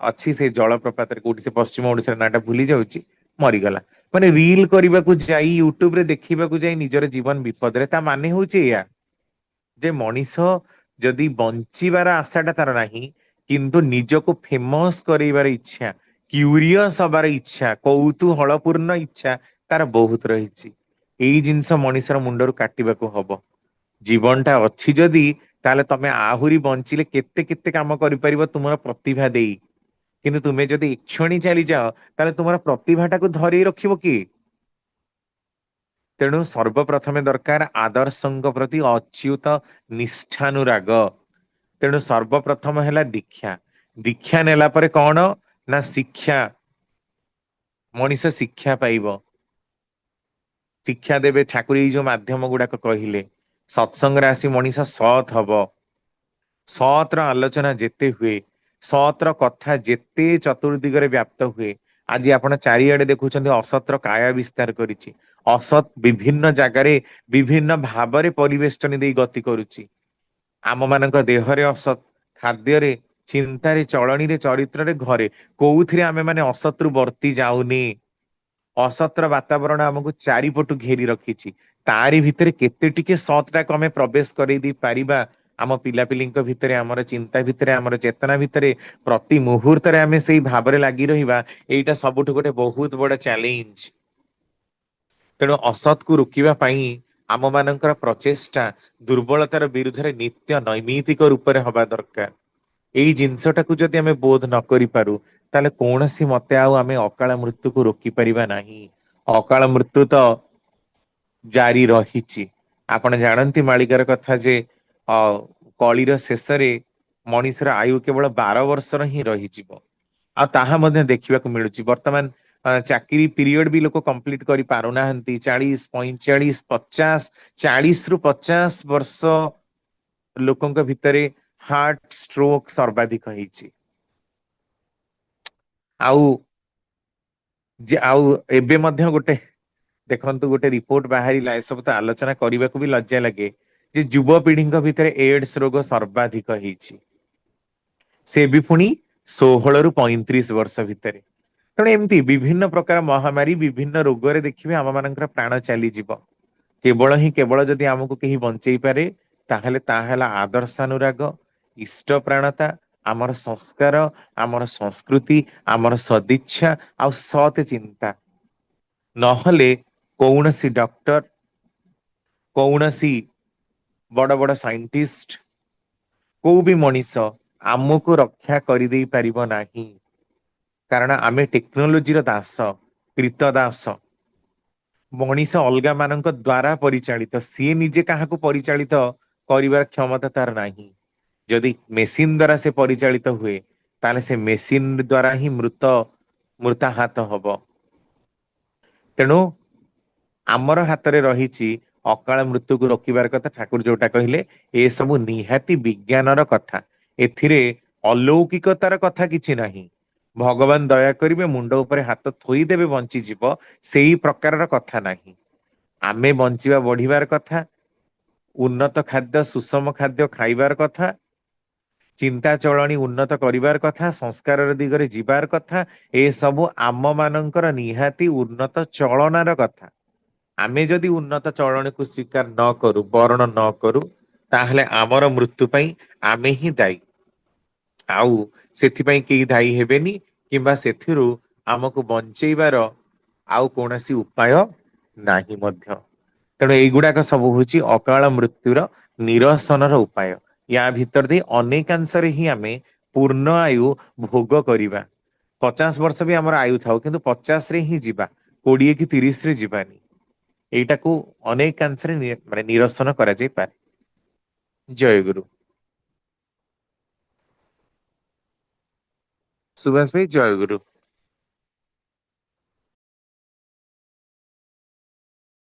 ଅଛି, ସେ ଜଳପ୍ରପାତରେ କୋଉଠି ସେ ପଶ୍ଚିମ ଓଡିଶାର ନାଁଟା ଭୁଲି ଯାଉଛି, ମରିଗଲା। ମାନେ ରିଲ କରିବାକୁ ଯାଇ ୟୁଟ୍ୟୁବ ରେ ଦେଖିବାକୁ ଯାଇ ନିଜର ଜୀବନ ବିପଦରେ। ତା ମାନେ ହଉଛି ଏଇଆ ଯେ ମଣିଷ ଯଦି ବଞ୍ଚିବାର ଆଶାଟା ତାର ନାହିଁ, କିନ୍ତୁ ନିଜକୁ ଫେମସ କରେଇବାର ଇଚ୍ଛା, କ୍ୟୁରିୟସ ହବାର ଇଚ୍ଛା, କୌତୁହଳପୂର୍ଣ୍ଣ ଇଚ୍ଛା ତାର ବହୁତ ରହିଛି। ଏଇ ଜିନିଷ ମଣିଷର ମୁଣ୍ଡରୁ କାଟିବାକୁ ହବ। ଜୀବନଟା ଅଛି ଯଦି, ତାହେଲେ ତମେ ଆହୁରି ବଞ୍ଚିଲେ କେତେ କେତେ କାମ କରିପାରିବ ତୁମର ପ୍ରତିଭା ଦେଇ। କିନ୍ତୁ ତୁମେ ଯଦି ଏକ୍ଷଣି ଚାଲିଯାଅ, ତାହେଲେ ତୁମର ପ୍ରତିଭାଟାକୁ ଧରେଇ ରଖିବ କିଏ? ତେଣୁ ସର୍ବପ୍ରଥମେ ଦରକାର ଆଦର୍ଶଙ୍କ ପ୍ରତି ଅଚ୍ୟୁତ ନିଷ୍ଠାନୁରାଗ। ତେଣୁ ସର୍ବପ୍ରଥମ ହେଲା ଦୀକ୍ଷା। ଦୀକ୍ଷା ନେଲା ପରେ କଣ ନା ଶିକ୍ଷା। ମଣିଷ ଶିକ୍ଷା ପାଇବ। ଶିକ୍ଷା ଦେବେ ଠାକୁର। ଏଇ ଯୋଉ ମାଧ୍ୟମ ଗୁଡାକ କହିଲେ, ସତ୍ସଙ୍ଗରେ ଆସି ମଣିଷ ସତ୍ ହବ। ସତ୍ ର ଆଲୋଚନା ଯେତେ ହୁଏ, ସତ୍ ର କଥା ଯେତେ ଚତୁର୍ଦିଗରେ ବ୍ୟାପ୍ତ ହୁଏ, ଆଜି ଆପଣ ଚାରିଆଡେ ଦେଖୁଛନ୍ତି ଅସତର କାୟା ବିସ୍ତାର କରିଛି। ଅସତ୍ ବିଭିନ୍ନ ଜାଗାରେ ବିଭିନ୍ନ ଭାବରେ ପରିବେଷ୍ଟନୀ ଦେଇ ଗତି କରୁଛି। ଆମ ମାନଙ୍କ ଦେହରେ ଅସତ୍, ଖାଦ୍ୟରେ, ଚିନ୍ତାରେ, ଚଳଣୀରେ, ଚରିତ୍ରରେ, ଘରେ, କୋଉଥିରେ ଆମେ ମାନେ ଅସତରୁ ବର୍ତ୍ତି ଯାଉନି। ଅସତର ବାତାବରଣ ଆମକୁ ଚାରିପଟୁ ଘେରି ରଖିଛି। ତାରି ଭିତରେ କେତେ ଟିକେ ସତ୍ ଟାକୁ ଆମେ ପ୍ରବେଶ କରେଇ ଦେଇ ପାରିବା ଆମ ପିଲାପିଲିଙ୍କ ଭିତରେ, ଆମର ଚିନ୍ତା ଭିତରେ, ଆମର ଚେତନା ଭିତରେ, ପ୍ରତି ମୁହୂର୍ତ୍ତରେ ଆମେ ସେଇ ଭାବରେ ଲାଗି ରହିବା, ଏଇଟା ସବୁଠୁ ଗୋଟେ ବହୁତ ବଡ ଚ୍ୟାଲେଞ୍ଜ। ତେଣୁ ଅସତକୁ ରୋକିବା ପାଇଁ ଆମ ମାନଙ୍କର ପ୍ରଚେଷ୍ଟା ଦୁର୍ବଳତାର ବିରୁଦ୍ଧରେ ନିତ୍ୟ ନୈମିତିକ ରୂପରେ ହବା ଦରକାର। ଏଇ ଜିନିଷଟାକୁ ଯଦି ଆମେ ବୋଧ ନ କରିପାରୁ, ତାହେଲେ କୌଣସି ମତେ ଆଉ ଆମେ ଅକାଳ ମୃତ୍ୟୁକୁ ରୋକି ପାରିବା ନାହିଁ। ଅକାଳ ମୃତ୍ୟୁ ତ ଜାରି ରହିଛି। ଆପଣ ଜାଣନ୍ତି ମାଳିକାର କଥା ଯେ ଅ କଳିର ଶେଷରେ ମଣିଷର ଆୟୁ କେବଳ 12 ବର୍ଷର ହିଁ ରହିଯିବ। ଆଉ ତାହା ମଧ୍ୟ ଦେଖିବାକୁ ମିଳୁଛି। ବର୍ତ୍ତମାନ ଚାକିରି ପିରିୟଡ ବି ଲୋକ କମ୍ପ୍ଲିଟ କରି ପାରୁନାହାନ୍ତି। 40, 45, 50, 40ରୁ 50 ବର୍ଷ ଲୋକଙ୍କ ଭିତରେ ହାର୍ଟ ଷ୍ଟ୍ରୋକ ସର୍ବାଧିକ ହେଇଛି। ଆଉ ଆଉ ଏବେ ମଧ୍ୟ ଗୋଟେ ଦେଖନ୍ତୁ, ଗୋଟେ ରିପୋର୍ଟ ବାହାରିଲା, ଏସବୁ ତ ଆଲୋଚନା କରିବାକୁ ବି ଲଜ୍ଜା ଲାଗେ, ଯେ ଯୁବପିଢିଙ୍କ ଭିତରେ ଏଡ୍ସ ରୋଗ ସର୍ବାଧିକ ହେଇଛି। ସେ ବି ପୁଣି 16ରୁ 35 ବର୍ଷ ଭିତରେ। ତେଣୁ ଏମିତି ବିଭିନ୍ନ ପ୍ରକାର ମହାମାରୀ, ବିଭିନ୍ନ ରୋଗରେ ଦେଖିବେ ଆମ ମାନଙ୍କର ପ୍ରାଣ ଚାଲିଯିବ। କେବଳ ହିଁ କେବଳ ଯଦି ଆମକୁ କେହି ବଞ୍ଚେଇ ପାରେ, ତାହେଲେ ତାହା ହେଲା ଆଦର୍ଶାନୁରାଗ, ଇଷ୍ଟ ପ୍ରାଣତା, ଆମର ସଂସ୍କାର, ଆମର ସଂସ୍କୃତି, ଆମର ସଦିଚ୍ଛା ଆଉ ସତ୍ ଚିନ୍ତା। ନହେଲେ କୌଣସି ଡକ୍ଟର, କୌଣସି ବଡ ବଡ ସାଇଣ୍ଟିଷ୍ଟ, କୋଉ ବି ମଣିଷ ଆମକୁ ରକ୍ଷା କରିଦେଇ ପାରିବ ନାହିଁ। କାରଣ ଆମେ ଟେକ୍ନୋଲୋଜିର ଦାସ, କ୍ରୀତ ଦାସ। ମଣିଷ ଅଲଗା ମାନଙ୍କ ଦ୍ଵାରା ପରିଚାଳିତ, ସିଏ ନିଜେ କାହାକୁ ପରିଚାଳିତ କରିବାର କ୍ଷମତା ତାର ନାହିଁ। ଯଦି ମେସିନ ଦ୍ଵାରା ସେ ପରିଚାଳିତ ହୁଏ, ତାହେଲେ ସେ ମେସିନ ଦ୍ଵାରା ହିଁ ମୃତାହାତ ହବ। ତେଣୁ ଆମର ହାତରେ ରହିଛି ଅକାଳ ମୃତ୍ୟୁକୁ ରୋକିବାର କଥା। ଠାକୁର ଯୋଉଟା କହିଲେ, ଏସବୁ ନିହାତି ବିଜ୍ଞାନର କଥା। ଏଥିରେ ଅଲୌକିକତାର କଥା କିଛି ନାହିଁ। ଭଗବାନ ଦୟା କରିବେ, ମୁଣ୍ଡ ଉପରେ ହାତ ଥୋଇଦେବେ, ବଞ୍ଚିଯିବ, ସେଇ ପ୍ରକାରର କଥା ନାହିଁ। ଆମେ ବଞ୍ଚିବା, ବଢିବାର କଥା, ଉନ୍ନତ ଖାଦ୍ୟ, ସୁଷମ ଖାଦ୍ୟ ଖାଇବାର କଥା, ଚିନ୍ତା ଚଳଣି ଉନ୍ନତ କରିବାର କଥା, ସଂସ୍କାରର ଦିଗରେ ଯିବାର କଥା। ଏସବୁ ଆମ ମାନଙ୍କର ନିହାତି ଉନ୍ନତ ଚଳନାର କଥା। ଆମେ ଯଦି ଉନ୍ନତ ଚଳଣିକୁ ସ୍ୱୀକାର ନ କରୁ, ବରଣ ନ କରୁ, ତାହେଲେ ଆମର ମୃତ୍ୟୁ ପାଇଁ ଆମେ ହିଁ ଦାୟୀ। ଆଉ ସେଥିପାଇଁ କେହି ଦାୟୀ ହେବେନି, କିମ୍ବା ସେଥିରୁ ଆମକୁ ବଞ୍ଚେଇବାର ଆଉ କୌଣସି ଉପାୟ ନାହିଁ ମଧ୍ୟ। ତେଣୁ ଏଇଗୁଡାକ ସବୁ ହଉଛି ଅକାଳ ମୃତ୍ୟୁର ନିରସନର ଉପାୟ। ୟା ଭିତର ଦେଇ ଅନେକାଂଶରେ ହିଁ ଆମେ ପୂର୍ଣ୍ଣ ଆୟୁ ଭୋଗ କରିବା। 50 ବର୍ଷ ବି ଆମର ଆୟୁ ଥାଉ, କିନ୍ତୁ 50ରେ ହିଁ ଯିବା, 20 କି 30ରେ ଯିବାନି। ଏଇଟାକୁ ଅନେକାଂଶରେ ମାନେ ନିରସନ କରାଯାଇପାରେ। ଜୟ ଗୁରୁ। ସୁଭାଷ ଭାଇ, ଜୟ ଗୁରୁ।